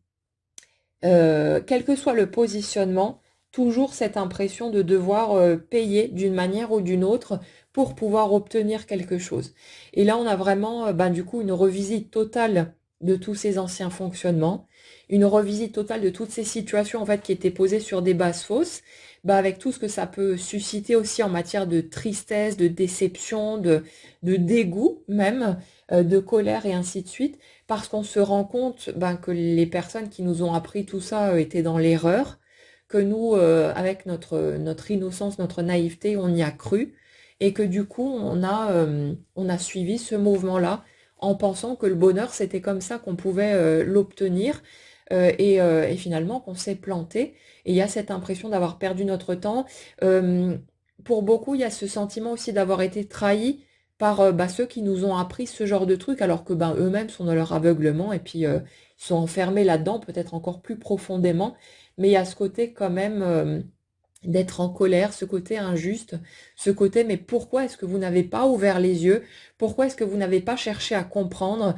quel que soit le positionnement, toujours cette impression de devoir payer d'une manière ou d'une autre pour pouvoir obtenir quelque chose. Et là, on a vraiment, ben, du coup, une revisite totale de tous ces anciens fonctionnements, une revisite totale de toutes ces situations en fait qui étaient posées sur des bases fausses, ben, avec tout ce que ça peut susciter aussi en matière de tristesse, de déception, de dégoût même, de colère et ainsi de suite parce qu'on se rend compte ben, que les personnes qui nous ont appris tout ça étaient dans l'erreur, que nous, avec notre innocence, notre naïveté, on y a cru, et que du coup, on a suivi ce mouvement-là en pensant que le bonheur, c'était comme ça qu'on pouvait l'obtenir, et finalement qu'on s'est planté. Et il y a cette impression d'avoir perdu notre temps. Euh, pour beaucoup, il y a ce sentiment aussi d'avoir été trahi par bah, ceux qui nous ont appris ce genre de trucs alors que ben, eux-mêmes sont dans leur aveuglement et puis ils sont enfermés là-dedans, peut-être encore plus profondément. Mais il y a ce côté quand même d'être en colère, ce côté injuste, ce côté mais pourquoi est-ce que vous n'avez pas ouvert les yeux? Pourquoi est-ce que vous n'avez pas cherché à comprendre?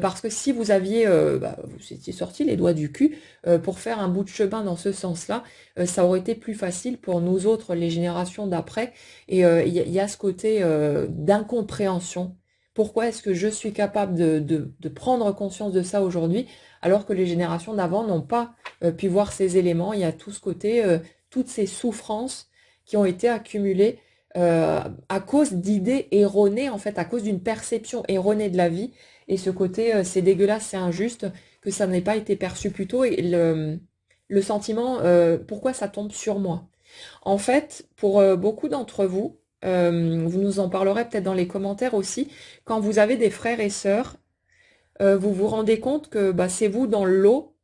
Parce que si vous aviez, bah, vous étiez sorti les doigts du cul pour faire un bout de chemin dans ce sens-là, ça aurait été plus facile pour nous autres, les générations d'après. Et il y a ce côté d'incompréhension. Pourquoi est-ce que je suis capable de prendre conscience de ça aujourd'hui, alors que les générations d'avant n'ont pas pu voir ces éléments? Il y a tout ce côté toutes ces souffrances qui ont été accumulées à cause d'idées erronées, en fait, à cause d'une perception erronée de la vie. Et ce côté, c'est dégueulasse, c'est injuste, que ça n'ait pas été perçu plus tôt. Et le sentiment, pourquoi ça tombe sur moi? En fait, pour beaucoup d'entre vous, vous nous en parlerez peut-être dans les commentaires aussi, quand vous avez des frères et sœurs, vous vous rendez compte que bah, c'est vous dans le lot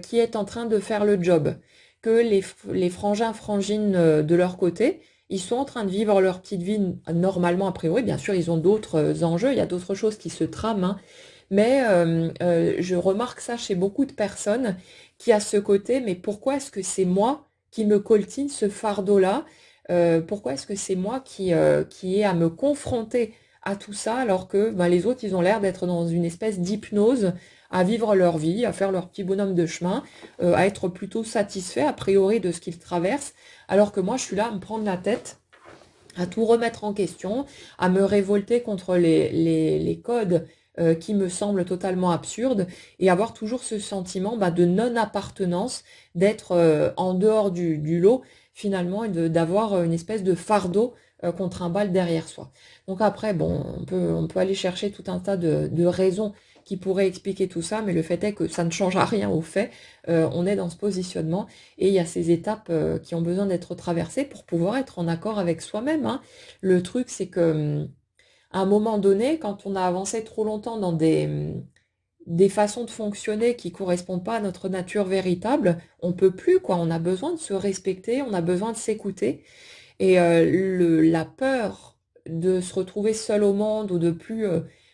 qui est en train de faire le job, que les frangins, frangines de leur côté, ils sont en train de vivre leur petite vie normalement a priori. Bien sûr, ils ont d'autres enjeux, il y a d'autres choses qui se trament, hein. Mais je remarque ça chez beaucoup de personnes qui a ce côté, mais pourquoi est-ce que c'est moi qui me coltine ce fardeau-là? Pourquoi est-ce que c'est moi qui ai à me confronter à tout ça alors que ben, les autres, ils ont l'air d'être dans une espèce d'hypnose à vivre leur vie, à faire leur petit bonhomme de chemin, à être plutôt satisfait a priori de ce qu'ils traversent, alors que moi je suis là à me prendre la tête, à tout remettre en question, à me révolter contre les codes qui me semblent totalement absurdes et avoir toujours ce sentiment bah, de non-appartenance, d'être en dehors du lot finalement et d'avoir une espèce de fardeau qu'on trimballe derrière soi. Donc après, bon, on peut aller chercher tout un tas de raisons qui pourraient expliquer tout ça, mais le fait est que ça ne change à rien au fait. On est dans ce positionnement et il y a ces étapes qui ont besoin d'être traversées pour pouvoir être en accord avec soi-même, hein. Le truc, c'est que à un moment donné, quand on a avancé trop longtemps dans des façons de fonctionner qui correspondent pas à notre nature véritable, on peut plus, quoi. On a besoin de se respecter, on a besoin de s'écouter. Et la peur de se retrouver seul au monde ou de plus,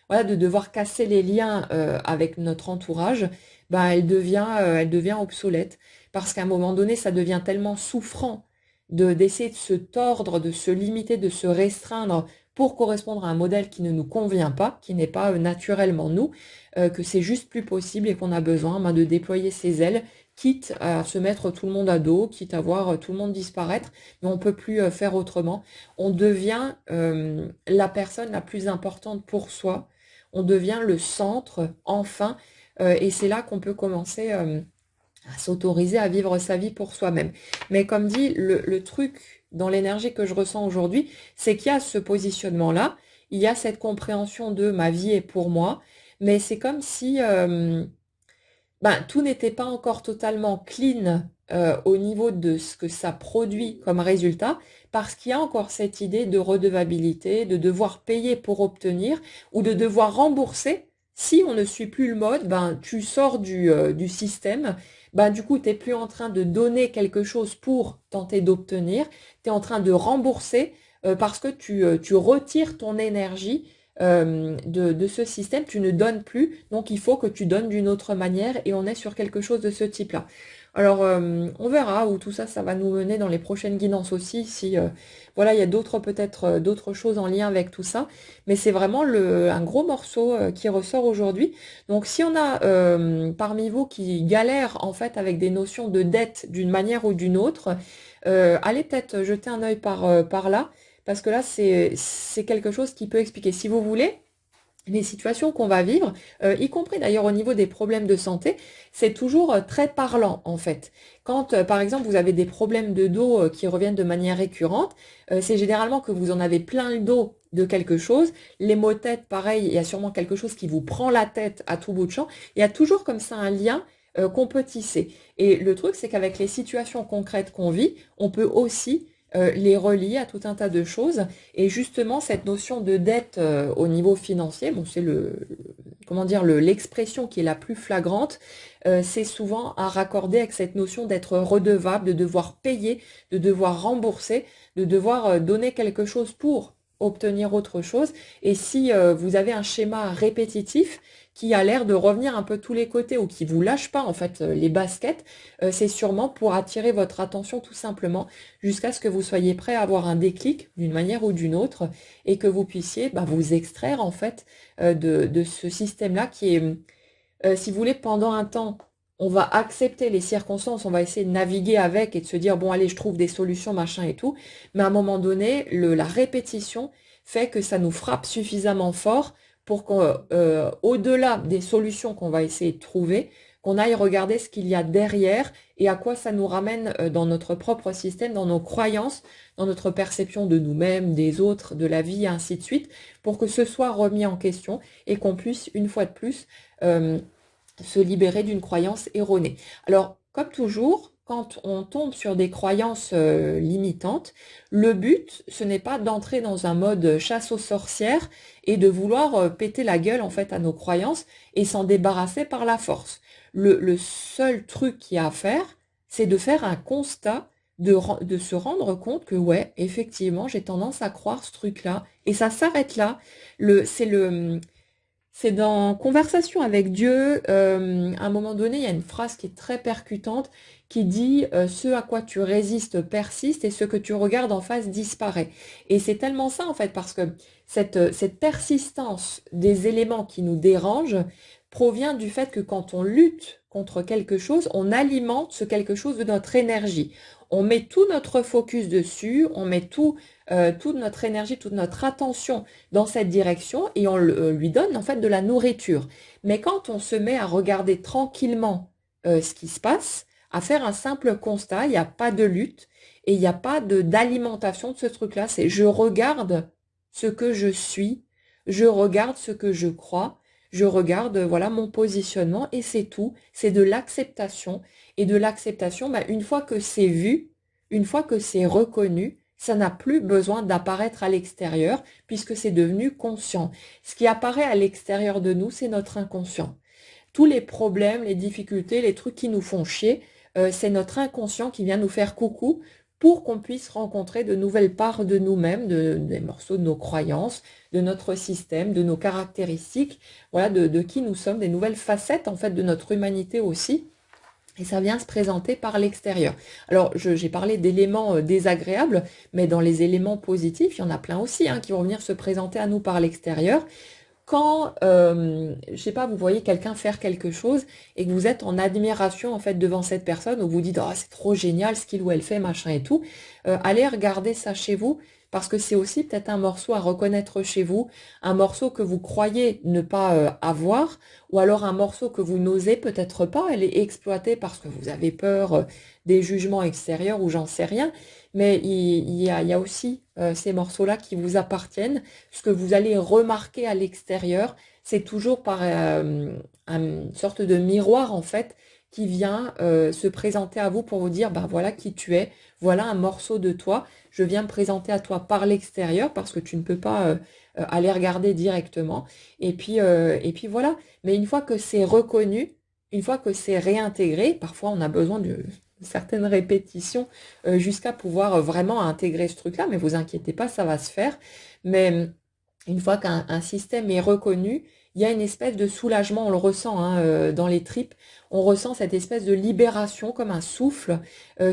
voilà, de devoir casser les liens avec notre entourage, bah, elle devient obsolète. Parce qu'à un moment donné, ça devient tellement souffrant d'essayer de se tordre, de se limiter, de se restreindre pour correspondre à un modèle qui ne nous convient pas, qui n'est pas naturellement nous, que c'est juste plus possible et qu'on a besoin de déployer ses ailes, quitte à se mettre tout le monde à dos, quitte à voir tout le monde disparaître, mais on ne peut plus faire autrement. On devient la personne la plus importante pour soi, on devient le centre, enfin, et c'est là qu'on peut commencer à s'autoriser à vivre sa vie pour soi-même. Mais comme dit, le truc dans l'énergie que je ressens aujourd'hui, c'est qu'il y a ce positionnement-là, il y a cette compréhension de ma vie est pour moi, mais c'est comme si tout n'était pas encore totalement clean au niveau de ce que ça produit comme résultat, parce qu'il y a encore cette idée de redevabilité, de devoir payer pour obtenir, ou de devoir rembourser. Si on ne suit plus le mode, tu sors du système, du coup, tu n'es plus en train de donner quelque chose pour tenter d'obtenir, tu es en train de rembourser parce que tu retires ton énergie de ce système, tu ne donnes plus, donc il faut que tu donnes d'une autre manière et on est sur quelque chose de ce type-là. Alors, on verra où tout ça, ça va nous mener dans les prochaines guidances aussi, si voilà, il y a d'autres peut-être d'autres choses en lien avec tout ça, mais c'est vraiment un gros morceau qui ressort aujourd'hui. Donc, si on a parmi vous qui galèrent en fait avec des notions de dette d'une manière ou d'une autre, allez peut-être jeter un œil par là. Parce que là, c'est quelque chose qui peut expliquer, si vous voulez, les situations qu'on va vivre, y compris d'ailleurs au niveau des problèmes de santé, c'est toujours très parlant en fait. Quand par exemple vous avez des problèmes de dos qui reviennent de manière récurrente, c'est généralement que vous en avez plein le dos de quelque chose. Les maux de tête, pareil, il y a sûrement quelque chose qui vous prend la tête à tout bout de champ. Il y a toujours comme ça un lien qu'on peut tisser. Et le truc, c'est qu'avec les situations concrètes qu'on vit, on peut aussi les relier à tout un tas de choses. Et justement, cette notion de dette au niveau financier, bon, c'est comment dire, l'expression qui est la plus flagrante, c'est souvent à raccorder avec cette notion d'être redevable, de devoir payer, de devoir rembourser, de devoir donner quelque chose pour obtenir autre chose. Et si vous avez un schéma répétitif qui a l'air de revenir un peu tous les côtés ou qui vous lâche pas en fait les baskets, c'est sûrement pour attirer votre attention tout simplement jusqu'à ce que vous soyez prêt à avoir un déclic d'une manière ou d'une autre et que vous puissiez vous extraire en fait de ce système-là qui est, si vous voulez, pendant un temps, on va accepter les circonstances, on va essayer de naviguer avec et de se dire, bon, allez, je trouve des solutions, machin et tout. Mais à un moment donné, la répétition fait que ça nous frappe suffisamment fort pour qu'au-delà des solutions qu'on va essayer de trouver, qu'on aille regarder ce qu'il y a derrière et à quoi ça nous ramène dans notre propre système, dans nos croyances, dans notre perception de nous-mêmes, des autres, de la vie, et ainsi de suite, pour que ce soit remis en question et qu'on puisse, une fois de plus, euh, se libérer d'une croyance erronée. Alors, comme toujours, quand on tombe sur des croyances limitantes, le but, ce n'est pas d'entrer dans un mode chasse aux sorcières et de vouloir péter la gueule en fait à nos croyances et s'en débarrasser par la force. Le seul truc qu'il y a à faire, c'est de faire un constat, de se rendre compte que ouais, effectivement, j'ai tendance à croire ce truc-là et ça s'arrête là. C'est dans Conversation avec Dieu, à un moment donné, il y a une phrase qui est très percutante qui dit ce à quoi tu résistes persiste et ce que tu regardes en face disparaît. Et c'est tellement ça en fait, parce que cette persistance des éléments qui nous dérangent provient du fait que quand on lutte contre quelque chose, on alimente ce quelque chose de notre énergie. On met tout notre focus dessus, on met toute notre énergie, toute notre attention dans cette direction et on lui donne en fait de la nourriture. Mais quand on se met à regarder tranquillement ce qui se passe, à faire un simple constat, il n'y a pas de lutte et il n'y a pas d'alimentation de ce truc-là. C'est je regarde ce que je suis, je regarde ce que je crois, je regarde voilà mon positionnement et c'est tout. C'est de l'acceptation et de l'acceptation, une fois que c'est vu, une fois que c'est reconnu, ça n'a plus besoin d'apparaître à l'extérieur puisque c'est devenu conscient. Ce qui apparaît à l'extérieur de nous, c'est notre inconscient. Tous les problèmes, les difficultés, les trucs qui nous font chier, c'est notre inconscient qui vient nous faire coucou pour qu'on puisse rencontrer de nouvelles parts de nous-mêmes, des morceaux de nos croyances, de notre système, de nos caractéristiques, voilà, de qui nous sommes, des nouvelles facettes en fait de notre humanité aussi. Et ça vient se présenter par l'extérieur. Alors, j'ai parlé d'éléments désagréables, mais dans les éléments positifs, il y en a plein aussi hein, qui vont venir se présenter à nous par l'extérieur. Quand, je sais pas, vous voyez quelqu'un faire quelque chose et que vous êtes en admiration en fait devant cette personne, où vous dites oh c'est trop génial ce qu'il ou elle fait, machin et tout, allez regarder ça chez vous parce que c'est aussi peut-être un morceau à reconnaître chez vous, un morceau que vous croyez ne pas avoir, ou alors un morceau que vous n'osez peut-être pas, elle est exploitée parce que vous avez peur des jugements extérieurs ou j'en sais rien, mais il y a aussi ces morceaux-là qui vous appartiennent. Ce que vous allez remarquer à l'extérieur, c'est toujours par une sorte de miroir en fait qui vient se présenter à vous pour vous dire, ben voilà qui tu es, voilà un morceau de toi, je viens me présenter à toi par l'extérieur parce que tu ne peux pas aller regarder directement. Et puis voilà. Mais une fois que c'est reconnu, une fois que c'est réintégré, parfois on a besoin de certaines répétitions jusqu'à pouvoir vraiment intégrer ce truc-là, mais vous inquiétez pas, ça va se faire. Mais une fois qu'un système est reconnu, il y a une espèce de soulagement, on le ressent hein, dans les tripes, on ressent cette espèce de libération comme un souffle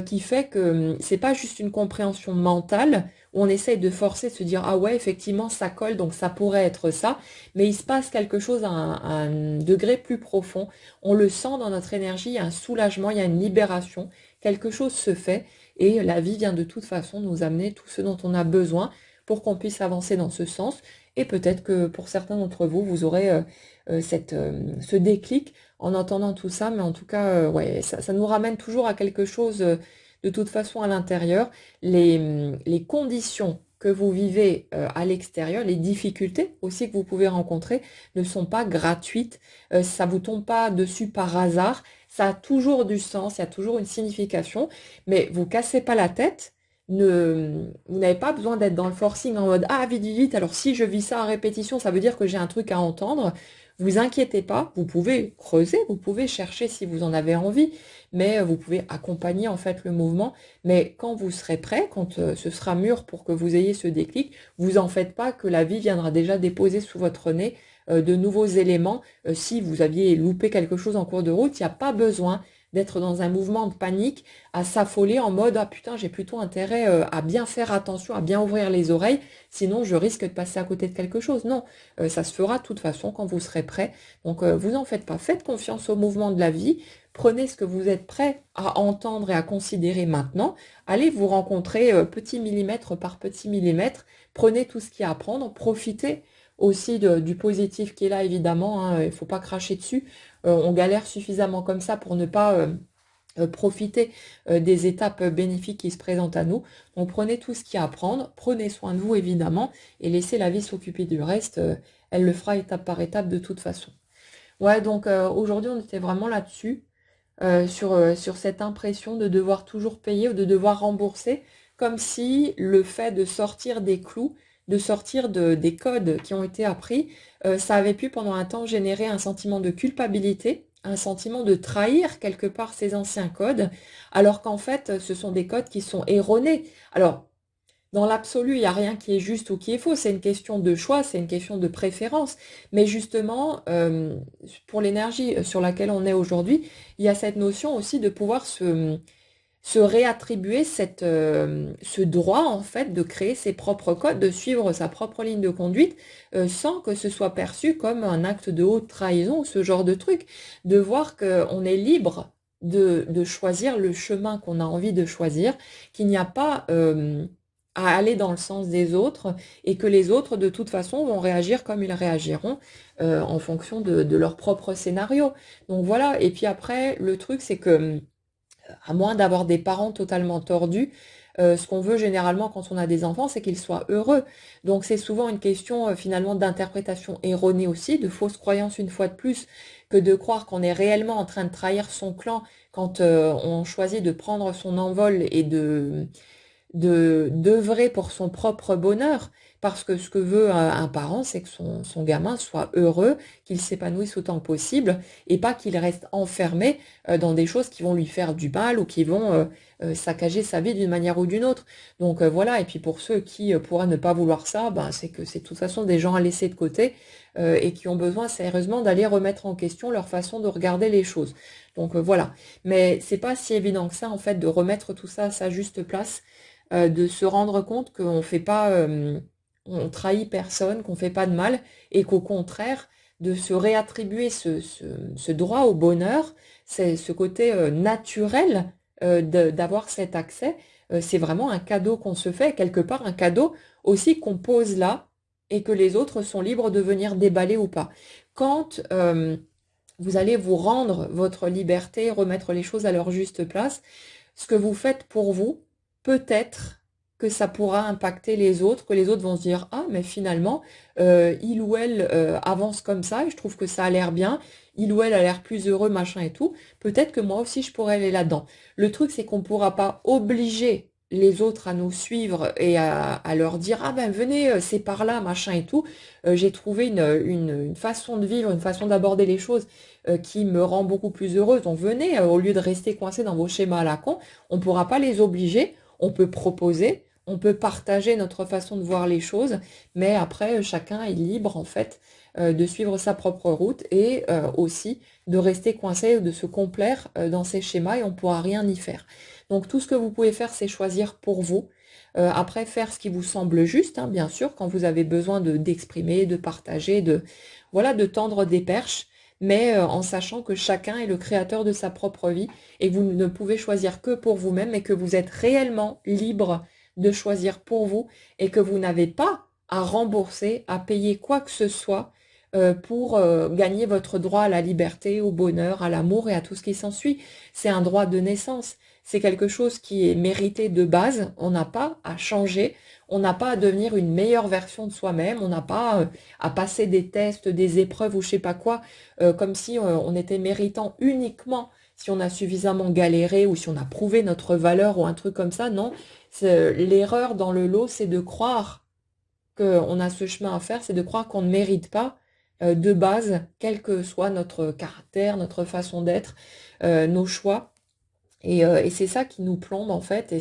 qui fait que c'est pas juste une compréhension mentale où on essaye de forcer, de se dire ah ouais effectivement ça colle donc ça pourrait être ça, mais il se passe quelque chose à un degré plus profond, on le sent dans notre énergie, il y a un soulagement, il y a une libération, quelque chose se fait et la vie vient de toute façon nous amener tout ce dont on a besoin pour qu'on puisse avancer dans ce sens. Et peut-être que pour certains d'entre vous, vous aurez ce déclic en entendant tout ça. Mais en tout cas, ouais, ça nous ramène toujours à quelque chose de toute façon à l'intérieur. Les conditions que vous vivez à l'extérieur, les difficultés aussi que vous pouvez rencontrer ne sont pas gratuites. Ça vous tombe pas dessus par hasard. Ça a toujours du sens, il y a toujours une signification. Mais vous cassez pas la tête. Vous n'avez pas besoin d'être dans le forcing en mode ah vite vite vite alors si je vis ça à répétition ça veut dire que j'ai un truc à entendre. Vous inquiétez pas, vous pouvez creuser, vous pouvez chercher si vous en avez envie, mais vous pouvez accompagner en fait le mouvement. Mais quand vous serez prêt, quand ce sera mûr pour que vous ayez ce déclic, vous en faites pas que la vie viendra déjà déposer sous votre nez de nouveaux éléments. Si vous aviez loupé quelque chose en cours de route, il n'y a pas besoin d'être dans un mouvement de panique, à s'affoler en mode ah putain j'ai plutôt intérêt à bien faire attention, à bien ouvrir les oreilles, sinon je risque de passer à côté de quelque chose. Non, ça se fera de toute façon quand vous serez prêt. Donc vous en faites pas, faites confiance au mouvement de la vie, prenez ce que vous êtes prêt à entendre et à considérer maintenant, allez vous rencontrer petit millimètre par petit millimètre, prenez tout ce qu'il y a à prendre, profitez aussi du positif qui est là évidemment, hein, il ne faut pas cracher dessus. On galère suffisamment comme ça pour ne pas profiter des étapes bénéfiques qui se présentent à nous. Donc prenez tout ce qu'il y a à prendre, prenez soin de vous évidemment, et laissez la vie s'occuper du reste, elle le fera étape par étape de toute façon. Ouais, donc aujourd'hui on était vraiment là-dessus, sur cette impression de devoir toujours payer ou de devoir rembourser, comme si le fait de sortir des clous, de sortir des codes qui ont été appris, ça avait pu pendant un temps générer un sentiment de culpabilité, un sentiment de trahir quelque part ces anciens codes, alors qu'en fait ce sont des codes qui sont erronés. Alors, dans l'absolu, il n'y a rien qui est juste ou qui est faux, c'est une question de choix, c'est une question de préférence. Mais justement, pour l'énergie sur laquelle on est aujourd'hui, il y a cette notion aussi de pouvoir se réattribuer ce droit en fait de créer ses propres codes, de suivre sa propre ligne de conduite sans que ce soit perçu comme un acte de haute trahison ou ce genre de truc. De voir qu'on est libre de choisir le chemin qu'on a envie de choisir, qu'il n'y a pas à aller dans le sens des autres et que les autres de toute façon vont réagir comme ils réagiront en fonction de leur propre scénario. Donc voilà, et puis après le truc c'est que à moins d'avoir des parents totalement tordus, ce qu'on veut généralement quand on a des enfants, c'est qu'ils soient heureux. Donc c'est souvent une question finalement d'interprétation erronée aussi, de fausses croyances une fois de plus, que de croire qu'on est réellement en train de trahir son clan quand on choisit de prendre son envol et d'œuvrer pour son propre bonheur. Parce que ce que veut un parent, c'est que son gamin soit heureux, qu'il s'épanouisse autant que possible, et pas qu'il reste enfermé dans des choses qui vont lui faire du mal ou qui vont saccager sa vie d'une manière ou d'une autre. Donc voilà, et puis pour ceux qui pourraient ne pas vouloir ça, ben, c'est que c'est de toute façon des gens à laisser de côté et qui ont besoin sérieusement d'aller remettre en question leur façon de regarder les choses. Donc voilà. Mais c'est pas si évident que ça, en fait, de remettre tout ça à sa juste place, de se rendre compte qu'on fait pas, on trahit personne, qu'on fait pas de mal, et qu'au contraire, de se réattribuer ce droit au bonheur, c'est ce côté naturel d'avoir cet accès, c'est vraiment un cadeau qu'on se fait, quelque part un cadeau aussi qu'on pose là, et que les autres sont libres de venir déballer ou pas. Quand vous allez vous rendre votre liberté, remettre les choses à leur juste place, ce que vous faites pour vous, peut-être que ça pourra impacter les autres, que les autres vont se dire, ah, mais finalement, il ou elle avance comme ça, et je trouve que ça a l'air bien, il ou elle a l'air plus heureux, machin et tout, peut-être que moi aussi je pourrais aller là-dedans. Le truc, c'est qu'on ne pourra pas obliger les autres à nous suivre et à leur dire, ah ben venez, c'est par là, machin et tout. J'ai trouvé une façon de vivre, une façon d'aborder les choses qui me rend beaucoup plus heureuse. Donc venez, au lieu de rester coincé dans vos schémas à la con, on ne pourra pas les obliger, on peut proposer, on peut partager notre façon de voir les choses, mais après, chacun est libre en fait de suivre sa propre route et aussi de rester coincé, de se complaire dans ses schémas et on ne pourra rien y faire. Donc tout ce que vous pouvez faire, c'est choisir pour vous. Après, faire ce qui vous semble juste, hein, bien sûr, quand vous avez besoin d'exprimer, de partager, voilà, de tendre des perches, mais en sachant que chacun est le créateur de sa propre vie et que vous ne pouvez choisir que pour vous-même et que vous êtes réellement libre de choisir pour vous et que vous n'avez pas à rembourser, à payer quoi que ce soit pour gagner votre droit à la liberté, au bonheur, à l'amour et à tout ce qui s'ensuit. C'est un droit de naissance. C'est quelque chose qui est mérité de base. On n'a pas à changer. On n'a pas à devenir une meilleure version de soi-même. On n'a pas à passer des tests, des épreuves ou je sais pas quoi, comme si on était méritant uniquement si on a suffisamment galéré ou si on a prouvé notre valeur ou un truc comme ça. Non, l'erreur dans le lot, c'est de croire qu'on a ce chemin à faire, c'est de croire qu'on ne mérite pas de base, quel que soit notre caractère, notre façon d'être, nos choix. Et c'est ça qui nous plombe en fait, et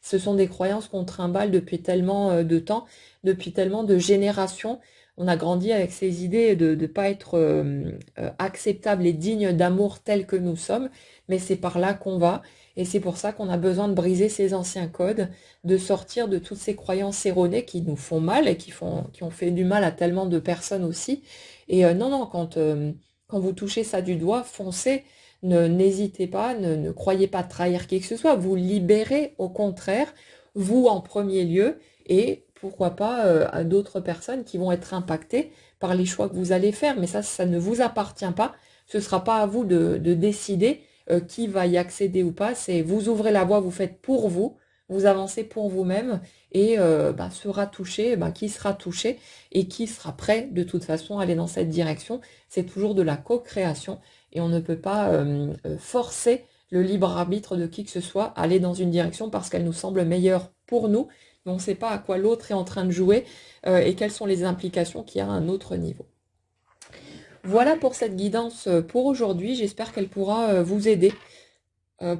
ce sont des croyances qu'on trimballe depuis tellement de temps, depuis tellement de générations. On a grandi avec ces idées de ne pas être acceptable et digne d'amour tel que nous sommes, mais c'est par là qu'on va, et c'est pour ça qu'on a besoin de briser ces anciens codes, de sortir de toutes ces croyances erronées qui nous font mal et qui ont fait du mal à tellement de personnes aussi. Et non, non, quand vous touchez ça du doigt, foncez. N'hésitez pas, ne croyez pas trahir qui que ce soit, vous libérez au contraire, vous en premier lieu, et pourquoi pas à d'autres personnes qui vont être impactées par les choix que vous allez faire. Mais ça ne vous appartient pas, ce ne sera pas à vous de décider qui va y accéder ou pas, c'est vous ouvrez la voie, vous faites pour vous avancez pour vous-même, et sera touché, qui sera touché, et qui sera prêt de toute façon à aller dans cette direction. C'est toujours de la co-création. Et on ne peut pas forcer le libre arbitre de qui que ce soit à aller dans une direction parce qu'elle nous semble meilleure pour nous, mais on ne sait pas à quoi l'autre est en train de jouer et quelles sont les implications qu'il y a à un autre niveau. Voilà pour cette guidance pour aujourd'hui. J'espère qu'elle pourra vous aider.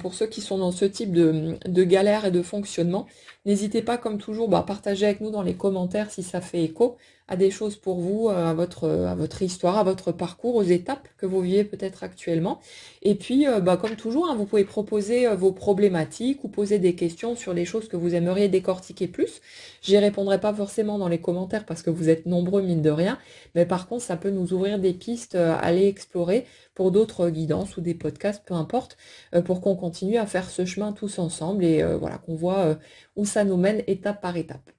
Pour ceux qui sont dans ce type de galère et de fonctionnement. N'hésitez pas, comme toujours, à partager avec nous dans les commentaires si ça fait écho à des choses pour vous, à votre histoire, à votre parcours, aux étapes que vous vivez peut-être actuellement. Et puis, comme toujours, hein, vous pouvez proposer vos problématiques ou poser des questions sur les choses que vous aimeriez décortiquer plus. J'y répondrai pas forcément dans les commentaires parce que vous êtes nombreux, mine de rien. Mais par contre, ça peut nous ouvrir des pistes à aller explorer pour d'autres guidances ou des podcasts, peu importe, pour qu'on continue à faire ce chemin tous ensemble et voilà, qu'on voit où ça nous mène étape par étape.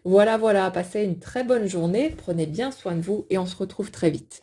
Voilà, voilà, passez une très bonne journée, prenez bien soin de vous et on se retrouve très vite.